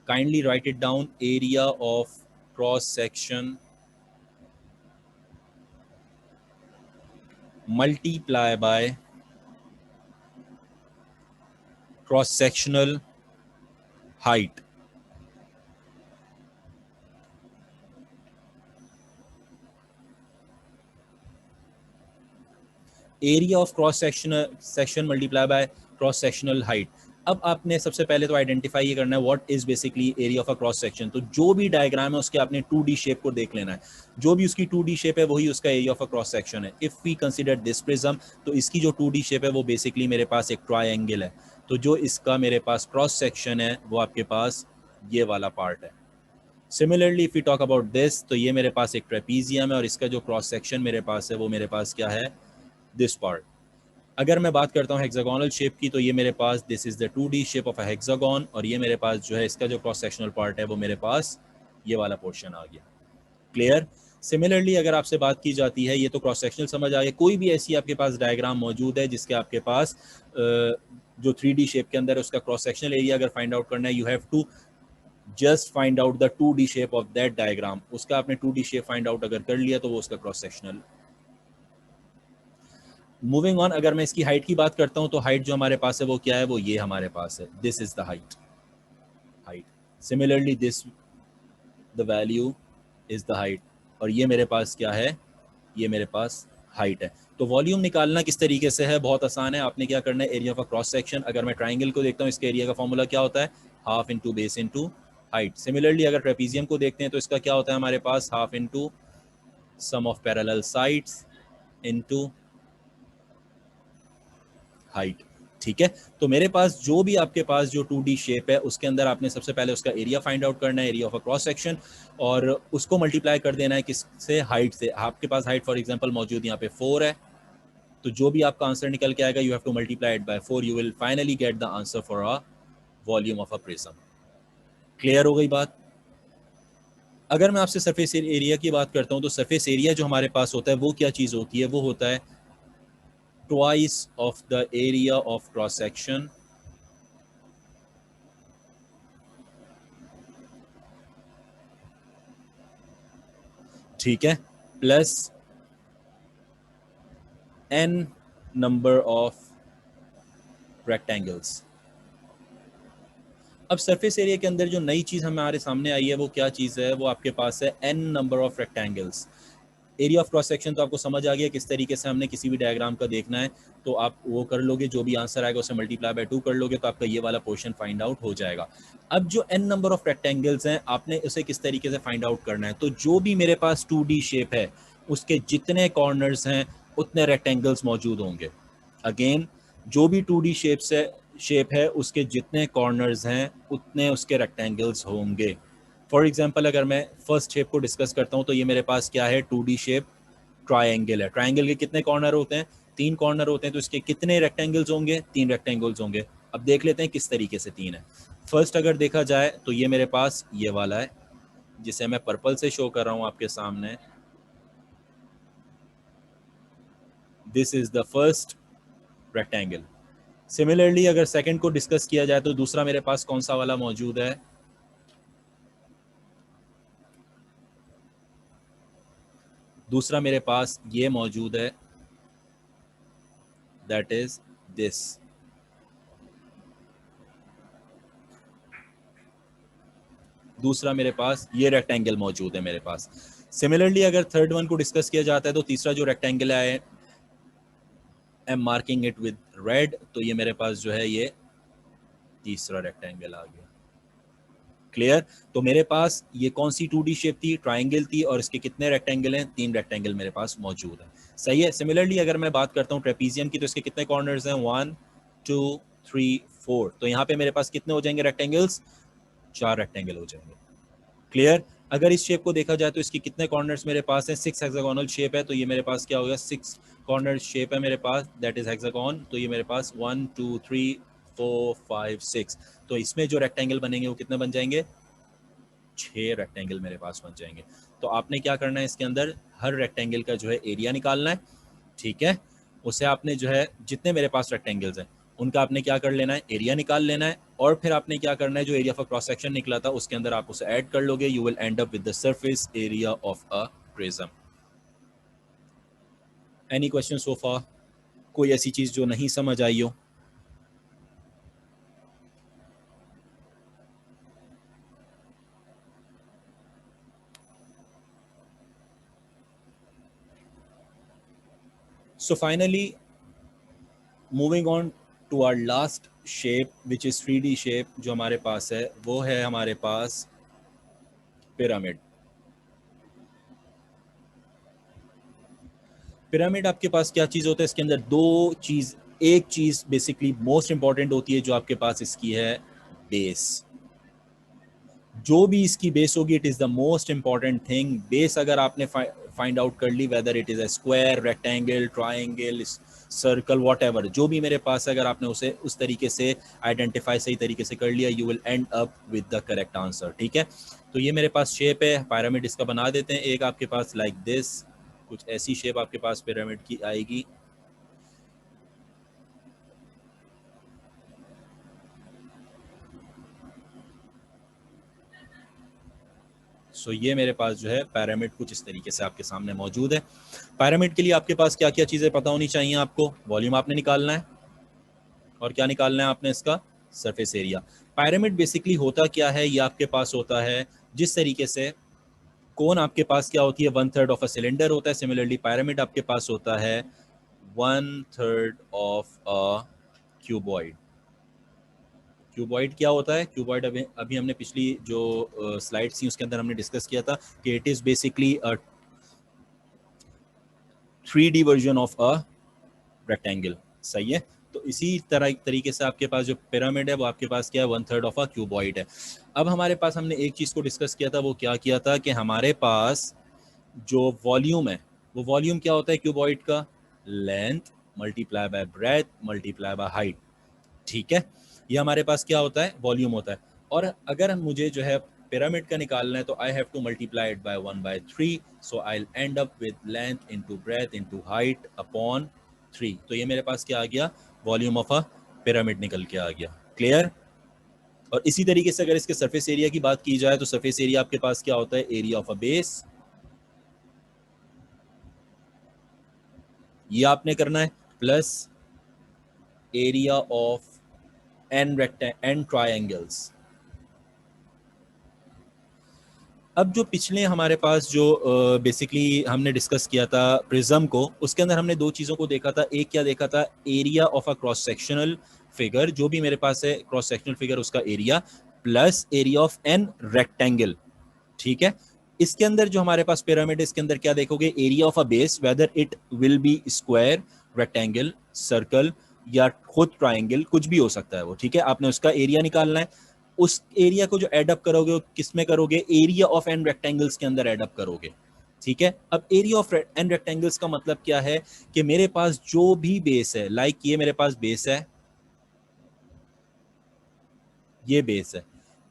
Kindly right it down, area of cross section multiply by cross sectional height. Area of cross section multiply by cross sectional height. अब आपने सबसे पहले तो आइडेंटिफाई ये करना है what is basically area of a cross section. तो जो भी डायग्राम है उसके आपने 2D शेप को देख लेना है, जो भी उसकी 2D शेप है वही उसका area of a cross section है। If we consider this prism, तो इसकी जो 2D शेप है वो बेसिकली मेरे पास एक ट्रायंगल है। तो जो इसका मेरे पास क्रॉस सेक्शन है वो आपके पास ये वाला पार्ट है। Similarly if you talk about this, तो ये मेरे पास एक ट्रेपीजियम है और इसका जो क्रॉस सेक्शन मेरे पास है वो मेरे पास क्या है? This part. अगर मैं बात करता हूँ हेक्सागोनल शेप की, तो ये मेरे पास this is the 2D shape of a hexagon, और ये मेरे पास जो है इसका जो क्रॉस सेक्शनल पार्ट है वो मेरे पास ये वाला पोर्शन आ गया। क्लियर? सिमिलरली अगर आपसे बात की जाती है, ये तो क्रॉस सेक्शनल समझ आ गया, कोई भी ऐसी आपके पास डायग्राम मौजूद है जिसके आपके पास जो 3D शेप के अंदर है उसका क्रॉस सेक्शनल एरिया अगर फाइंड आउट करना है, you have to just find out the 2D shape of that diagram. उसका आपने 2D शेप फाइंड आउट अगर कर लिया तो वो उसका क्रॉस सेक्शनल। मूविंग ऑन, अगर मैं इसकी हाइट की बात करता हूं, तो हाइट जो हमारे पास है वो क्या है? वो ये हमारे पास है, this is the height. Height similarly this the value is the height, और ये मेरे पास क्या है? ये मेरे पास हाइट है। तो वॉल्यूम निकालना किस तरीके से है? बहुत आसान है। आपने क्या करना है? Area of a cross section. अगर मैं ट्राइंगल को देखता हूँ, इसके एरिया का फॉर्मूला क्या होता है? Half into base into height. Similarly अगर ट्रेपीजियम को देखते हैं तो इसका क्या होता है हमारे पास? Half into sum of parallel sides into height. ठीक है। तो मेरे पास जो भी आपके पास जो 2D शेप है उसके अंदर आपने सबसे पहले उसका एरिया फाइंड आउट करना है, area of a cross section, और उसको मल्टीप्लाई कर देना है किससे? हाइट से। आपके पास हाइट फॉर एग्जांपल मौजूद यहाँ पे 4 है, तो जो भी आपका आंसर निकल के आएगा, you have to multiply it by 4, you will finally get the answer for a volume of a prism. Clear हो गई बात? अगर मैं आपसे सरफेस एरिया की बात करता हूँ, तो सरफेस एरिया जो हमारे पास होता है वो क्या चीज़ होती है? वो होता है twice of the area of cross section ठीक है, plus n number of rectangles। अब सरफेस एरिया के अंदर जो नई चीज़ हमारे सामने आई है वो क्या चीज़ है, वो आपके पास है n number of rectangles. Area of cross section तो आपको समझ आ गया किस तरीके से हमने किसी भी डायग्राम का देखना है, तो आप वो कर लोगे, जो भी आंसर आएगा उसे मल्टीप्लाई बाय 2 कर लोगे तो आपका ये वाला पोर्शन फाइंड आउट हो जाएगा। अब जो n नंबर ऑफ रेक्टेंगल्स हैं आपने उसे किस तरीके से फाइंड आउट करना है, तो जो भी मेरे पास 2D शेप है उसके जितने कॉर्नर्स हैं उतने रेक्टेंगल्स मौजूद होंगे। अगेन, जो भी 2D शेप है उसके जितने कॉर्नर्स हैं उतने उसके रेक्टेंगल्स होंगे। फॉर एग्जाम्पल अगर मैं फर्स्ट शेप को डिस्कस करता हूँ तो ये मेरे पास क्या है, 2D शेप ट्रायंगल है। ट्रायंगल के कितने कॉर्नर होते हैं, 3 कॉर्नर होते हैं, तो इसके कितने रेक्टेंगल्स होंगे, 3 रेक्टेंगल्स होंगे। अब देख लेते हैं किस तरीके से 3 है। फर्स्ट अगर देखा जाए तो ये मेरे पास ये वाला है जिसे मैं पर्पल से शो कर रहा हूँ आपके सामने। This is the first rectangle. Similarly अगर सेकंड को डिस्कस किया जाए तो दूसरा मेरे पास कौन सा वाला मौजूद है, दूसरा मेरे पास ये मौजूद है, दैट इज दिस। दूसरा मेरे पास ये रेक्टेंगल मौजूद है मेरे पास। सिमिलरली अगर थर्ड वन को डिस्कस किया जाता है तो तीसरा जो रेक्टेंगल है, I am marking it with red, तो ये मेरे पास जो है ये तीसरा रेक्टेंगल आ गया। क्लियर? तो मेरे पास ये कौन सी 2D शेप थी, ट्राइंगल थी, और इसके कितने रेक्टेंगल हैं, 3 रेक्टेंगल मेरे पास मौजूद है। सही है। सिमिलरली अगर मैं बात करता हूँ ट्रेपीजियम की तो इसके कितने कॉर्नर्स हैं, 1 2 3 4, तो यहाँ पे मेरे पास कितने हो जाएंगे रेक्टेंगल्स, 4 रेक्टेंगल हो जाएंगे। क्लियर? अगर इस शेप को देखा जाए तो इसके कितने कॉर्नर्स मेरे पास हैं, 6 हेक्सागोनल शेप है, तो ये मेरे पास क्या हो गया, 6 कॉर्नर शेप है मेरे पास, दैट इज हेक्सागोन। तो ये मेरे पास 1 2 3 4 5 6, तो इसमें जो रेक्टेंगल बनेंगे वो कितने बन जाएंगे, 6 रेक्टेंगल मेरे पास बन जाएंगे। तो आपने क्या करना है, इसके अंदर हर रेक्टेंगल का जो है एरिया निकालना है। ठीक है, उसे आपने जो है जितने मेरे पास रेक्टेंगल्स हैं उनका आपने क्या कर लेना है, एरिया निकाल लेना है, और फिर आपने क्या करना है, जो एरिया ऑफ क्रॉस सेक्शन निकला था उसके अंदर आप उसे ऐड कर लोगे, you will end up with the surface area of a prism. Any question so far? कोई ऐसी चीज जो नहीं समझ आई हो? So finally moving on to our last shape which is 3D shape जो हमारे पास है, वो है हमारे पास पिरामिड। पिरामिड आपके पास क्या चीज़ होता है, इसके अंदर दो चीज़, एक चीज़ बेसिकली मोस्ट इंपॉर्टेंट होती है जो आपके पास इसकी है, बेस। जो भी इसकी बेस होगी, it is the most important thing. Base अगर आपने फाइंड आउट कर ली, whether it is a square, rectangle, triangle, circle, whatever, जो भी मेरे पास अगर आपने उसे उस तरीके से आइडेंटिफाई सही तरीके से कर लिया, you will end up with the correct answer. ठीक है, तो ये मेरे पास शेप है, पिरामिड इसका बना देते हैं। एक आपके पास लाइक दिस, कुछ ऐसी शेप आपके पास पिरामिड की आएगी। सो ये मेरे पास जो है पिरामिड कुछ इस तरीके से आपके सामने मौजूद है। पिरामिड के लिए आपके पास क्या क्या चीज़ें पता होनी चाहिए आपको, वॉल्यूम आपने निकालना है, और क्या निकालना है आपने, इसका सरफेस एरिया। पिरामिड बेसिकली होता क्या है, ये आपके पास होता है जिस तरीके से कोन आपके पास क्या होती है, 1/3 ऑफ अ सिलेंडर होता है, सिमिलरली पिरामिड आपके पास होता है 1/3 ऑफ अ क्यूबॉइड। क्यूबॉइड क्या होता है, क्यूबॉइड अभी अभी हमने पिछली जो स्लाइड थी उसके अंदर हमने डिस्कस किया था कि it is basically a 3D version of a rectangle. सही है, तो इसी तरह तरीके से आपके पास जो पिरामिड है वो आपके पास क्या है, 1/3 ऑफ अ क्यूबॉइड है। अब हमारे पास हमने एक चीज को डिस्कस किया था, वो क्या किया था कि हमारे पास जो वॉल्यूम है, वो वॉल्यूम क्या होता है क्यूबॉइड का, length multiply by breadth multiply by height. ठीक है, ये हमारे पास क्या होता है, वॉल्यूम होता है। और अगर मुझे जो है पिरामिड का निकालना है तो आई have to multiply it by 1/3, so I and up with length into breadth into height upon 3। तो ये मेरे पास क्या आ गया, वॉल्यूम ऑफ अ पिरामिड निकल के आ गया। क्लियर? और इसी तरीके से अगर इसके सरफेस एरिया की बात की जाए तो सरफेस एरिया आपके पास क्या होता है, एरिया ऑफ अ बेस। ये आपने करना है, plus area of an triangles. अब जो पिछले हमारे पास जो बेसिकली हमने डिस्कस किया था प्रिज्म को, उसके अंदर हमने दो चीज़ों को देखा था। एक क्या देखा था, area of a cross sectional figure, जो भी मेरे पास है क्रॉस सेक्शनल फिगर उसका area, plus area of an rectangle. ठीक है, इसके अंदर जो हमारे पास पिरामिड है, इसके अंदर क्या देखोगे, area of a base, whether it will be square, rectangle, circle या खुद ट्राइंगल, कुछ भी हो सकता है वो। ठीक है, आपने उसका एरिया निकालना है। उस एरिया को जो एड अप करोगे वो किस में करोगे, एरिया ऑफ एन रेक्टेंगल्स के अंदर एड अप करोगे। ठीक है, अब एरिया ऑफ एन रेक्टेंगल्स का मतलब क्या है कि मेरे पास जो भी बेस है, लाइक ये मेरे पास बेस है, ये बेस है,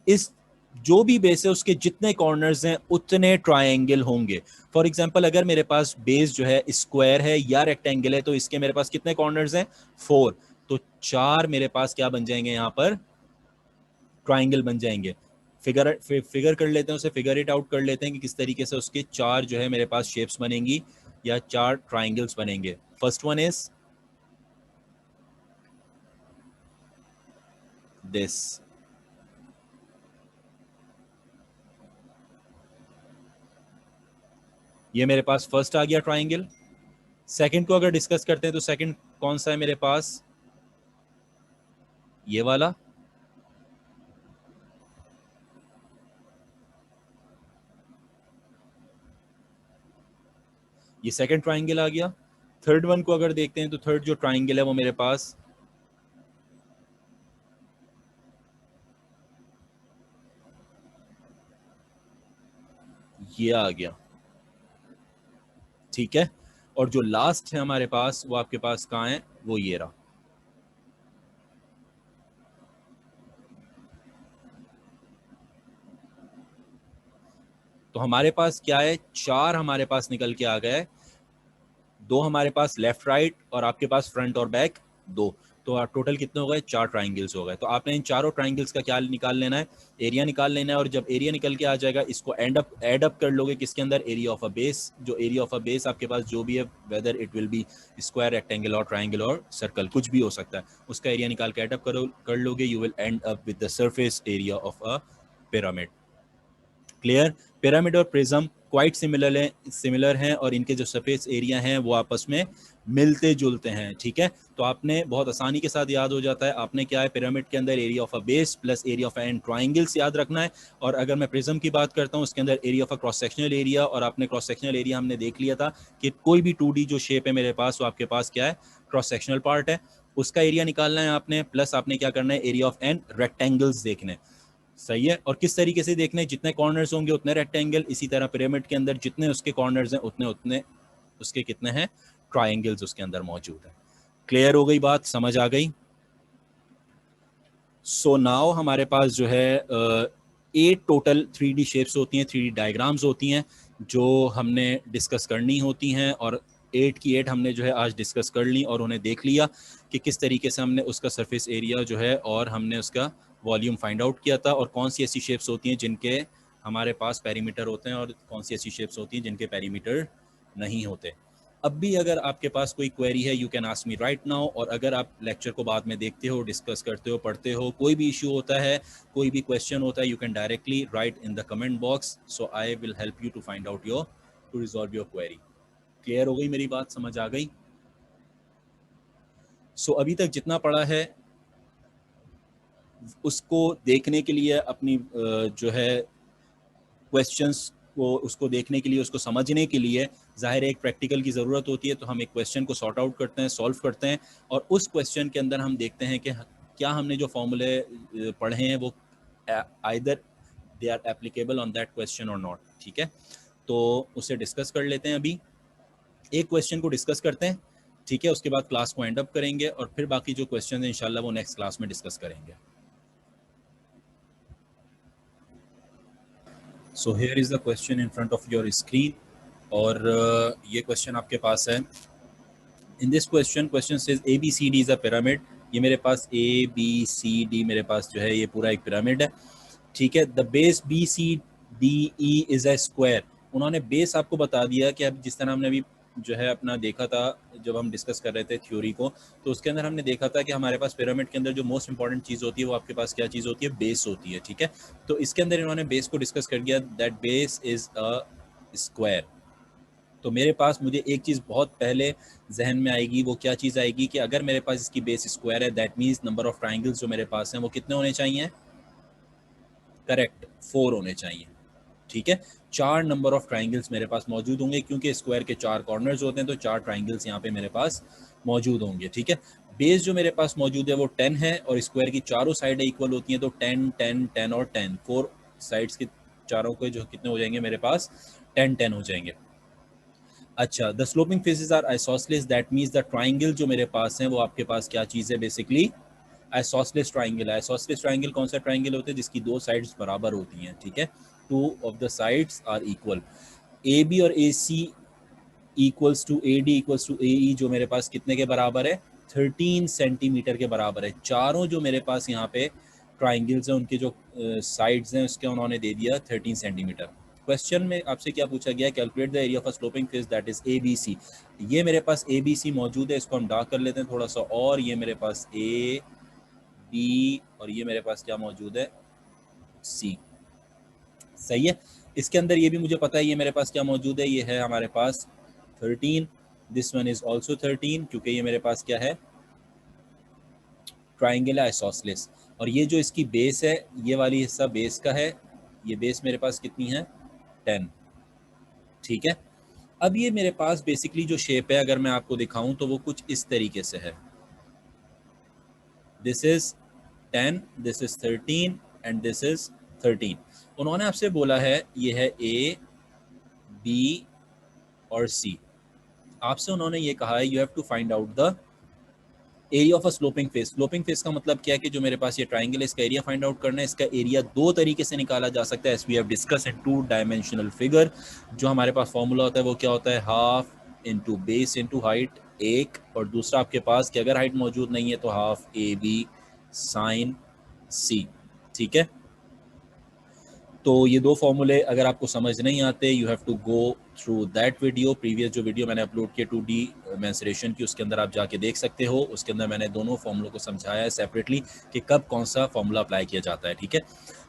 इस जो भी बेस है उसके जितने कॉर्नर्स हैं उतने ट्रायंगल होंगे। फॉर एग्जांपल अगर मेरे पास बेस जो है स्क्वायर है या रेक्टेंगल है, तो इसके मेरे पास कितने कॉर्नर्स हैं, 4, तो 4 मेरे पास क्या बन जाएंगे, यहाँ पर ट्राइंगल बन जाएंगे। फिगर कर लेते हैं उसे, फिगर इट आउट कर लेते हैं कि किस तरीके से उसके 4 जो है मेरे पास शेप्स बनेंगी या 4 ट्राइंगल्स बनेंगे। फर्स्ट वन इज दिस, ये मेरे पास फर्स्ट आ गया ट्राइंगल। सेकंड को अगर डिस्कस करते हैं तो सेकंड कौन सा है मेरे पास, ये वाला। ये सेकंड ट्राइंगल आ गया। थर्ड वन को अगर देखते हैं तो थर्ड जो ट्राइंगल है वो मेरे पास ये आ गया। ठीक है, और जो लास्ट है हमारे पास वो आपके पास कहाँ है, वो ये रहा। तो हमारे पास क्या है, 4 हमारे पास निकल के आ गए, 2 हमारे पास लेफ्ट राइट और आपके पास फ्रंट और बैक 2, तो टोटल कितने हो गए, 4 ट्राइंगल्स हो गए। तो आपने इन चारों ट्राइंगल्स का क्या निकाल लेना है, एरिया निकाल लेना है। और जब एरिया निकल के आ जाएगा, इसको एड अप कर लोगे किसके अंदर, एरिया ऑफ अ बेस। जो एरिया ऑफ अ बेस आपके पास जो भी है, whether it will be square, rectangle और ट्राइंगल और सर्कल, कुछ भी हो सकता है, उसका एरिया निकाल के एड अप कर लोगे, you will end up with the surface area of a pyramid. Clear, pyramid और प्रिज्म क्वाइट सिमिलर हैं और इनके जो सरफेस एरिया हैं वो आपस में मिलते जुलते हैं। ठीक है, तो आपने बहुत आसानी के साथ याद हो जाता है। आपने क्या है, पिरामिड के अंदर area of a base plus area of an triangles याद रखना है। और अगर मैं प्रिज्म की बात करता हूँ, उसके अंदर area of a cross sectional area, और आपने क्रॉस सेक्शनल एरिया हमने देख लिया था कि कोई भी 2D जो शेप है मेरे पास, वो आपके पास क्या है, क्रॉस सेक्शनल पार्ट है, उसका एरिया निकालना है आपने। प्लस आपने क्या करना है, एरिया ऑफ एन रेक्टेंगल्स देखने। सही है, और किस तरीके से देखने, जितने कॉर्नर्स होंगे उतने रेक्टेंगल, इसी तरह पिरामिड के अंदर जितने उसके कॉर्नर्स हैं उतने उतने उसके कितने हैं, ट्रायंगल्स उसके अंदर मौजूद है। क्लियर हो गई बात, समझ आ गई। सो नाउ हमारे पास जो है 8 टोटल 3D शेप्स होती हैं, 3D डायग्राम्स होती हैं जो हमने डिस्कस करनी होती हैं, और 8 की 8 हमने जो है आज डिस्कस कर ली और उन्हें देख लिया कि किस तरीके से हमने उसका सरफेस एरिया जो है और हमने उसका वॉल्यूम फाइंड आउट किया था, और कौन सी ऐसी शेप्स होती हैं जिनके हमारे पास पेरीमीटर होते हैं और कौन सी ऐसी शेप्स होती हैं जिनके पेरीमीटर नहीं होते। अब भी अगर आपके पास कोई क्वेरी है, you can ask me right now. और अगर आप लेक्चर को बाद में देखते हो, डिस्कस करते हो, पढ़ते हो, कोई भी इशू होता है, कोई भी क्वेश्चन होता है, you can directly write in the comment box, so I will help you to find out your, to resolve your query. Clear हो गई मेरी बात, समझ आ गई। सो अभी तक जितना पढ़ा है उसको देखने के लिए, अपनी जो है क्वेश्चंस को, उसको देखने के लिए, उसको समझने के लिए जाहिर है एक प्रैक्टिकल की ज़रूरत होती है। तो हम एक क्वेश्चन को सॉर्ट आउट करते हैं, सॉल्व करते हैं, और उस क्वेश्चन के अंदर हम देखते हैं कि क्या हमने जो फॉर्मूले पढ़े हैं वो either they are applicable on that question और नॉट। ठीक है, तो उसे डिस्कस कर लेते हैं। अभी एक क्वेश्चन को डिस्कस करते हैं, ठीक है, उसके बाद क्लास को एंड अप करेंगे और फिर बाकी जो क्वेश्चन हैं इंशाल्लाह वो नेक्स्ट क्लास में डिस्कस करेंगे। So here is the question in front of your screen, और ये क्वेश्चन आपके पास है। In this question says A B C D is a pyramid. ये मेरे पास ए बी सी डी मेरे पास जो है ये पूरा एक पिरामिड है। ठीक है, the base B C D E is a square. उन्होंने बेस आपको बता दिया कि अब जिस तरह हमने अभी जो है अपना देखा था, जब हम डिस्कस कर रहे थे थ्योरी को, तो उसके अंदर हमने देखा था कि हमारे पास पिरामिड के अंदर जो मोस्ट इंपॉर्टेंट चीज़ होती है वो आपके पास क्या चीज़ होती है, बेस होती है, ठीक है। तो इसके अंदर इन्होंने बेस को डिस्कस कर दिया, that base is a square. तो मेरे पास मुझे एक चीज़ बहुत पहले जहन में आएगी, वो क्या चीज़ आएगी कि अगर मेरे पास इसकी बेस स्क्वायर है, that means number of triangles जो मेरे पास हैं वो कितने होने चाहिए, करेक्ट 4 होने चाहिए, ठीक है। 4 नंबर ऑफ ट्राइंगल्स मेरे पास मौजूद होंगे, क्योंकि स्क्वायर के 4 कॉर्नर्स होते हैं, तो 4 ट्राइंगल्स यहाँ पे मेरे पास मौजूद होंगे, ठीक है। बेस जो मेरे पास मौजूद है वो 10 है, और स्क्वायर की चारों साइडें इक्वल होती हैं, तो 10 10 10 और 10, 4 साइड्स के चारों के जो कितने हो जाएंगे मेरे पास, 10 10 हो जाएंगे। अच्छा, the sloping faces are isosceles, that means the triangle जो मेरे पास है वो आपके पास क्या चीज़ है, basically isosceles triangle. Isosceles triangle कौन सा ट्राइंगल होता है, जिसकी दो साइड्स बराबर होती हैं, ठीक है, two of the sides are equal. A B और A C equals to A D equals to A E जो मेरे पास कितने के बराबर है, 13 सेंटीमीटर के बराबर है। चारों जो मेरे पास यहाँ पे ट्राइंगल्स हैं उनके जो साइड्स हैं उसके उन्होंने दे दिया 13 सेंटीमीटर। क्वेश्चन में आपसे क्या पूछा गया, calculate the area of a sloping face that is A B C. ये मेरे पास ए बी सी मौजूद है, इसको हम डार्क कर लेते हैं थोड़ा सा, और ये मेरे पास ए बी और ये मेरे पास क्या मौजूद है, सी, सही है। इसके अंदर ये भी मुझे पता है ये मेरे पास क्या मौजूद है, ये है हमारे पास 13, दिस वन इज ऑल्सो 13, क्योंकि ये मेरे पास क्या है, ट्राइंगल आइसोसेलेस। और ये जो इसकी बेस है, ये वाली हिस्सा बेस का है, ये बेस मेरे पास कितनी है, 10, ठीक है। अब ये मेरे पास बेसिकली जो शेप है अगर मैं आपको दिखाऊं तो वो कुछ इस तरीके से है, this is 10, this is 13 and this is 13। उन्होंने आपसे बोला है ये है ए बी और सी। आपसे उन्होंने ये कहा है you have to find out the area of a sloping face. Sloping face का मतलब क्या है कि जो मेरे पास ये ट्राइंगल है इसका एरिया फाइंड आउट करना है। इसका एरिया दो तरीके से निकाला जा सकता है, as we have discuss in 2 dimensional figure. जो हमारे पास फॉर्मूला होता है वो क्या होता है, half into base into height, एक, और दूसरा आपके पास कि अगर हाइट मौजूद नहीं है तो हाफ ए बी साइन सी, ठीक है। तो ये दो फॉर्मूले अगर आपको समझ नहीं आते, you have to go through that video. Previous जो वीडियो मैंने अपलोड किया 2D मेंसुरेशन की, उसके अंदर आप जाके देख सकते हो। उसके अंदर मैंने दोनों फॉर्मूलों को समझाया है सेपरेटली कि कब कौन सा फॉर्मूला अप्लाई किया जाता है, ठीक है।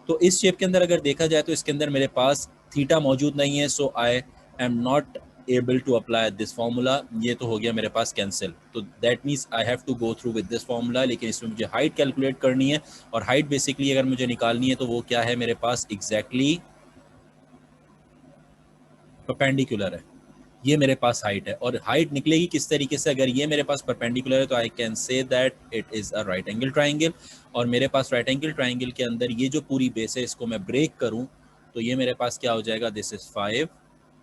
तो इस शेप के अंदर अगर देखा जाए तो इसके अंदर मेरे पास थीटा मौजूद नहीं है, so I am not able to apply this formula। ये तो हो गया मेरे पास कैंसिल, तो that means I have to go through with this formula. लेकिन इसमें मुझे हाइट कैलकुलेट करनी है, और हाइट बेसिकली अगर मुझे निकालनी है तो वो क्या है मेरे पास, एग्जैक्टली परपेंडिकुलर है। ये मेरे पास हाइट है, और हाइट निकलेगी किस तरीके से, अगर ये मेरे पास परपेंडिकुलर है तो I can say that it is a right angle triangle. और मेरे पास राइट एंगल ट्राइंगल के अंदर ये जो पूरी बेस है इसको मैं ब्रेक करूं तो ये मेरे पास क्या हो जाएगा, this is 5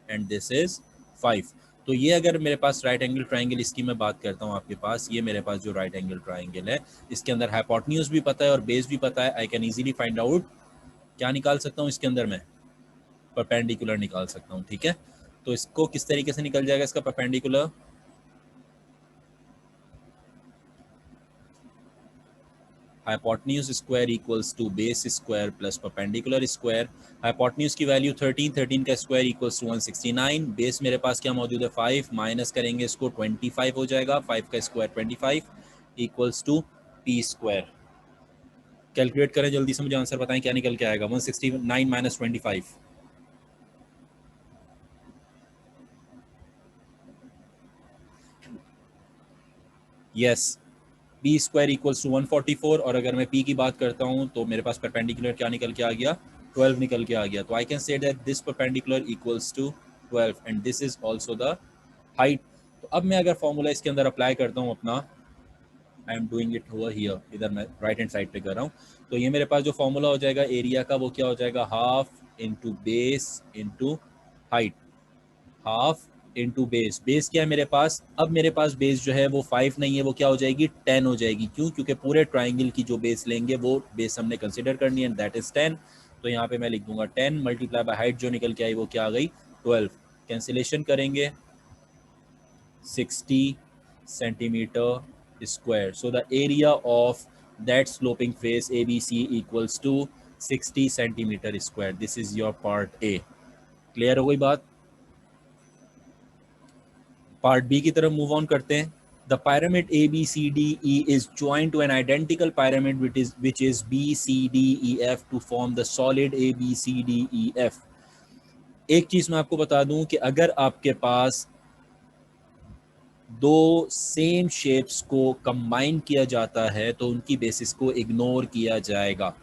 and this is 5। तो ये अगर मेरे पास राइट एंगल ट्राइंगल, इसकी मैं बात करता हूँ आपके पास, ये मेरे पास जो राइट एंगल ट्राइंगल है इसके अंदर हाइपोटेन्यूज भी पता है और बेस भी पता है। I can easily find out, क्या निकाल सकता हूँ इसके अंदर मैं, परपेंडिकुलर निकाल सकता हूँ, ठीक है। तो इसको किस तरीके से निकल जाएगा इसका perpendicular, hypotenuse square equals to base square plus perpendicular square. Hypotenuse की वैल्यू 13, 13 का स्क्वायर इक्वल्स टू 169। बेस मेरे पास क्या मौजूद है 5, माइनस करेंगे इसको 25 हो जाएगा, 5 का square 25 equals to P square. Calculate करें जल्दी से, मुझे आंसर बताएं क्या निकल के आएगा, 169 minus 25। Yes, P square equals to 144। और अगर मैं पी की बात करता हूँ तो मेरे पास परपेंडिकुलर क्या निकल के आ गया, 12 निकल के आ गया। तो I can say that this perpendicular equals to 12 and this is also the height. तो अब मैं अगर फॉर्मूला इसके अंदर अप्लाई करता हूँ अपना, I am doing it over here, इधर मैं राइट हैंड साइड पे कर रहा हूँ, तो ये मेरे पास जो फॉर्मूला हो जाएगा एरिया का वो क्या हो जाएगा, half into base into height, half into base. Base क्या है मेरे पास, अब मेरे पास बेस जो है वो 5 नहीं है, वो क्या हो जाएगी 10 हो जाएगी। क्यों, क्योंकि पूरे ट्राइंगल की जो बेस लेंगे वो बेस हमने कंसिडर करनी है, दैट इज 10। तो यहाँ पे मैं लिख दूंगा 10 मल्टीप्लाई बाय हाइट जो निकल के आई वो क्या आ गई 12। कैंसिलेशन करेंगे 60 centimetre square. So the area of that sloping face A B C equals to 60 centimetre square. This is your part A. Clear हो गई बात। पार्ट बी की तरफ मूव ऑन करते हैं। The pyramid ABCDE is joined to an identical pyramid which is BCDEF to form the solid ABCDEF। एक चीज मैं आपको बता दूं कि अगर आपके पास दो सेम शेप्स को कंबाइन किया जाता है तो उनकी बेसिस को इग्नोर किया जाएगा।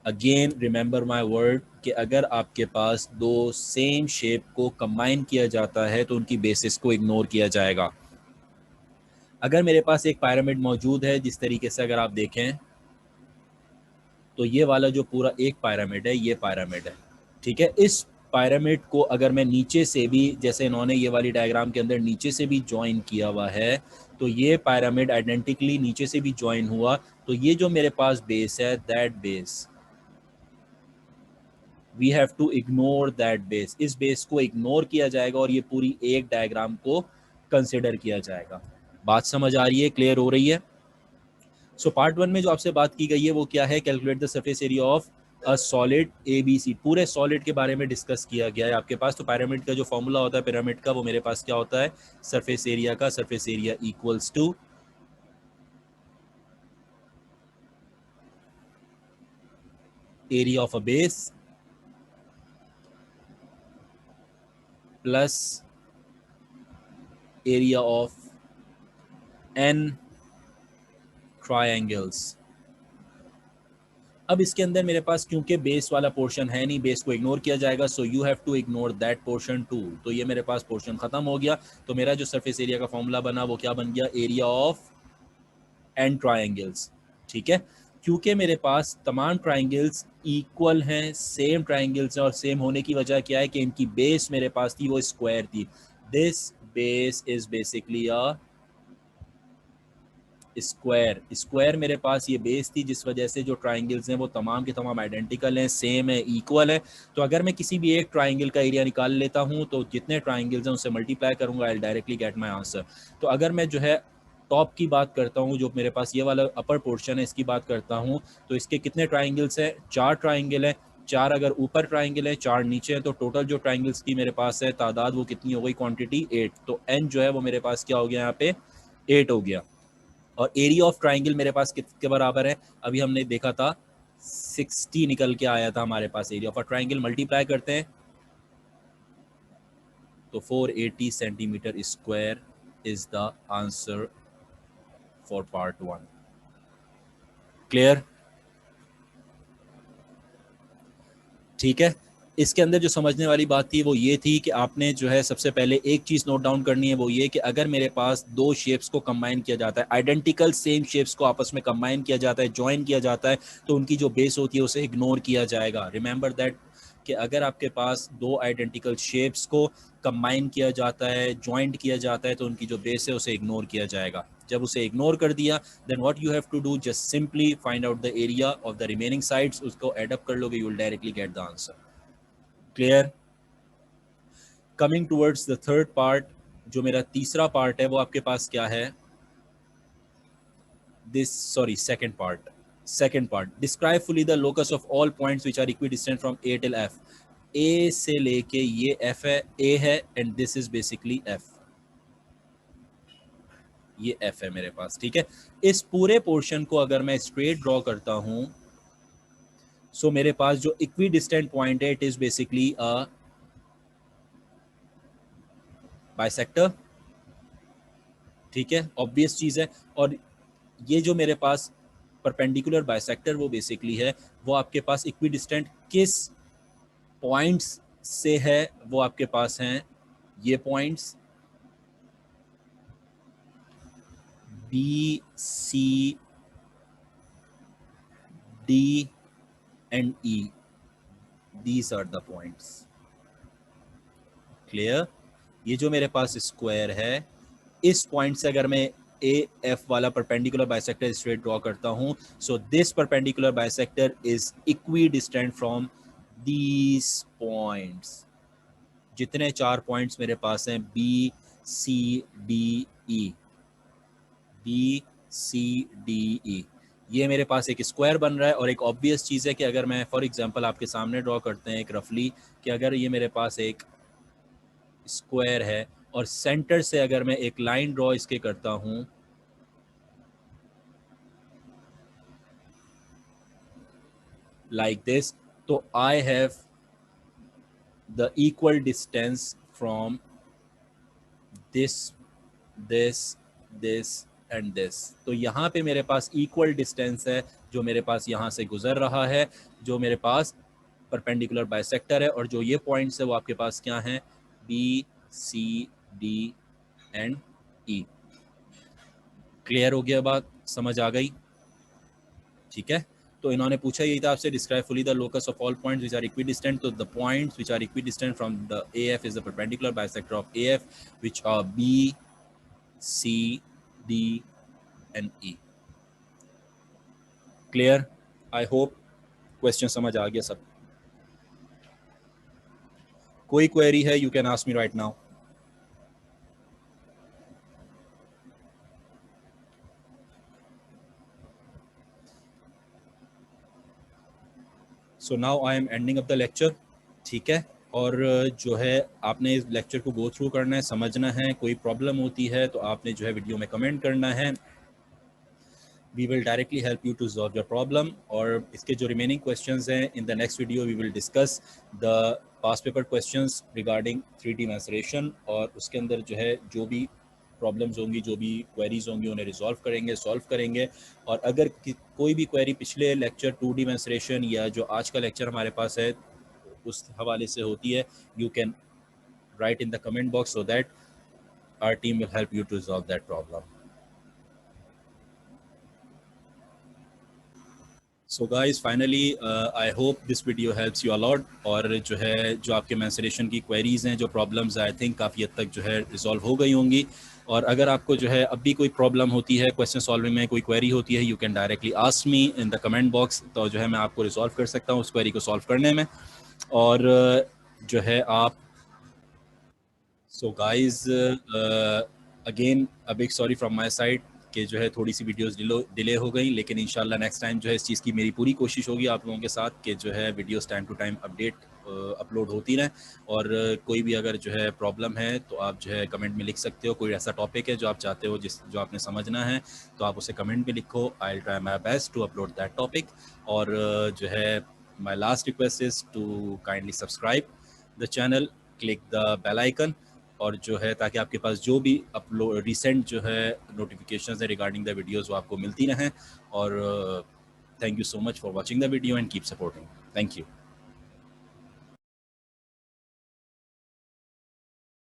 अगेन रिमेंबर माय वर्ड कि अगर आपके पास दो सेम शेप को कंबाइन किया जाता है तो उनकी बेसिस को इग्नोर किया जाएगा। अगर मेरे पास एक पिरामिड मौजूद है, जिस तरीके से अगर आप देखें तो ये वाला जो पूरा एक पिरामिड है, ये पिरामिड है, ठीक है। इस पिरामिड को अगर मैं नीचे से भी, जैसे इन्होंने ये वाली डायग्राम के अंदर नीचे से भी ज्वाइन किया हुआ है, तो ये पिरामिड आइडेंटिकली नीचे से भी ज्वाइन हुआ, तो ये जो मेरे पास बेस है, that base we have to ignore that base. इस बेस को इग्नोर किया जाएगा और ये पूरी एक डायग्राम को कंसिडर किया जाएगा। बात समझ आ रही है, क्लियर हो रही है? सो पार्ट 1 में जो आपसे बात की गई है वो क्या है? Calculate the surface area of a solid ABC। पूरे सॉलिड के बारे में डिस्कस किया गया है आपके पास। तो पिरामिड का जो फॉर्मूला होता है पिरामिड का, वो मेरे पास क्या होता है? सरफेस एरिया का। Surface area equals to area of a base plus area of n triangles. अब इसके अंदर मेरे पास क्योंकि बेस वाला पोर्शन है नहीं, बेस को इग्नोर किया जाएगा, so you have to ignore that portion too. तो ये मेरे पास पोर्शन खत्म हो गया। तो मेरा जो सरफेस एरिया का फॉर्मूला बना वो क्या बन गया? एरिया ऑफ n ट्रायंगल्स, ठीक है। क्योंकि मेरे पास तमाम ट्रायंगल्स इक्वल हैं, सेम ट्रायंगल्स हैं, और सेम होने की वजह क्या है कि इनकी बेस मेरे पास थी वो स्क्वायर थी। This base is basically a square मेरे पास ये बेस थी, जिस वजह से जो ट्राइंगल्स हैं वो तमाम के तमाम आइडेंटिकल हैं, सेम है, इक्वल है। तो अगर मैं किसी भी एक ट्राइंगल का एरिया निकाल लेता हूं तो जितने ट्राइंगल्स हैं उससे मल्टीप्लाई करूंगा, I directly get my answer. तो अगर मैं जो है टॉप की बात करता हूं, जो मेरे पास ये वाला अपर पोर्शन है, इसकी बात करता हूं, तो इसके कितने ट्राइंगल्स हैं? 4 ट्राइंगल है। 4 अगर ऊपर ट्राइंगल है, 4 नीचे है, तो टोटल जो ट्राइंगल्स की मेरे पास है तादाद, वो कितनी हो गई? क्वांटिटी 8। तो n जो है वो मेरे पास क्या हो गया? यहाँ पे 8 हो गया। और एरिया ऑफ ट्राइंगल मेरे पास कितने बराबर है? अभी हमने देखा था 60 निकल के आया था हमारे पास area of a triangle. Multiply करते हैं तो 480 centimetre square is the answer for part 1। Clear? ठीक है। इसके अंदर जो समझने वाली बात थी वो ये थी कि आपने जो है सबसे पहले एक चीज़ नोट डाउन करनी है, वो ये कि अगर मेरे पास दो शेप्स को कंबाइन किया जाता है, आइडेंटिकल सेम शेप्स को आपस में कंबाइन किया जाता है, ज्वाइन किया जाता है, तो उनकी जो बेस होती है उसे इग्नोर किया जाएगा। रिमेंबर दैट कि अगर आपके पास दो आइडेंटिकल शेप्स को कंबाइन किया जाता है, ज्वाइंट किया जाता है, तो उनकी जो बेस है उसे इग्नोर किया जाएगा। जब उसे इग्नोर कर दिया, then what you have to do, just simply find out the area of the remaining sides, उसको एड अप कर लोगे, you will directly get the answer. Clear? Coming towards the third part, जो मेरा तीसरा part है वो आपके पास क्या है? Second part, describe fully the locus of all points which are equidistant from A till F. A से लेके ये एफ है, ए है, and this is basically F. ये एफ है मेरे पास, ठीक है। इस पूरे पोर्शन को अगर मैं स्ट्रेट ड्रॉ करता हूं, सो मेरे पास जो इक्विडिस्टेंट पॉइंट है, it is basically a bisector, ठीक है, ऑब्वियस चीज है। और ये जो मेरे पास परपेंडिकुलर बाइसेक्टर वो बेसिकली है, वो आपके पास इक्विडिस्टेंट किस पॉइंट्स से है? वो आपके पास हैं ये points B, C, D and E. These are the points. Clear? ये जो मेरे पास स्क्वायर है, इस पॉइंट से अगर मैं ए एफ वाला परपेंडिकुलर बाइसेक्टर स्ट्रेट ड्रॉ करता हूं, so this perpendicular bisector is equidistant from these points. जितने 4 पॉइंट्स मेरे पास हैं, बी, सी, डी, ई, बी, सी, डी, ई, ये मेरे पास एक स्क्वायर बन रहा है। और एक ऑब्वियस चीज़ है कि अगर मैं फॉर एग्जांपल आपके सामने ड्रॉ करते हैं एक रफली, कि अगर ये मेरे पास एक स्क्वायर है और सेंटर से अगर मैं एक लाइन ड्रॉ इसके करता हूं लाइक दिस, तो I have the equal distance from this this this and this. तो यहाँ पे मेरे पास इक्वल डिस्टेंस है जो मेरे पास यहाँ से गुजर रहा है, जो मेरे पास परपेंडिकुलर बाइसेक्टर है, और जो ये पॉइंट्स है वो आपके पास क्या हैं, B C D and E. Clear हो गया बात, समझ आ गई? ठीक है, तो इन्होंने पूछा यही था आपसे, describe fully the locus of all points which are equidistant. तो the points which are equidistant from the AF is the perpendicular bisector of AF which are B C D and E. Clear? I hope question समझ आ गया सब। कोई query है, you can ask me right now. So now I am ending up the lecture. ठीक है, और जो है आपने इस लेक्चर को गो थ्रू करना है, समझना है। कोई प्रॉब्लम होती है तो आपने जो है वीडियो में कमेंट करना है, we will directly help you to solve your problem. और इसके जो रिमेनिंग क्वेश्चंस हैं, in the next video we will discuss the past paper questions regarding 3D mensuration, और उसके अंदर जो है जो भी प्रॉब्लम्स होंगी, जो भी क्वेरीज होंगी, उन्हें रिजॉल्व करेंगे, सॉल्व करेंगे। और अगर कोई भी क्वेरी पिछले लेक्चर 2D मेंसुरेशन या जो आज का लेक्चर हमारे पास है उस हवाले से होती है, you can write in the comment box so that our team will help you to solve that problem. So guys finally I hope this video helps you a lot. और जो है जो आपके मेंसुरेशन की क्वेरीज हैं, जो प्रॉब्लम्स आई थिंक काफ़ी हद तक जो है रिजॉल्व हो गई होंगी। और अगर आपको जो है अब भी कोई प्रॉब्लम होती है क्वेश्चन सॉल्विंग में, कोई क्वेरी होती है, you can directly ask me in the comment box. तो जो है मैं आपको रिजॉल्व कर सकता हूँ उस क्वेरी को सॉल्व करने में। और जो है आप so guys again a big sorry from my side कि जो है थोड़ी सी वीडियोस डिले हो गई, लेकिन इंशाल्लाह नेक्स्ट टाइम जो है इस चीज़ की मेरी पूरी कोशिश होगी आप लोगों के साथ कि जो है videos time to time upload होती रहें। और कोई भी अगर जो है प्रॉब्लम है तो आप जो है कमेंट में लिख सकते हो। कोई ऐसा टॉपिक है जो आप चाहते हो जो आपने समझना है, तो आप उसे कमेंट में लिखो। I will try my best to upload that topic. और जो है my last request is to kindly subscribe the channel, click the bell icon, और जो है ताकि आपके पास जो भी अपलोड रिसेंट जो है नोटिफिकेशंस है रिगार्डिंग द वीडियोस वो आपको मिलती रहें। और thank you so much for watching the video and keep supporting. Thank you.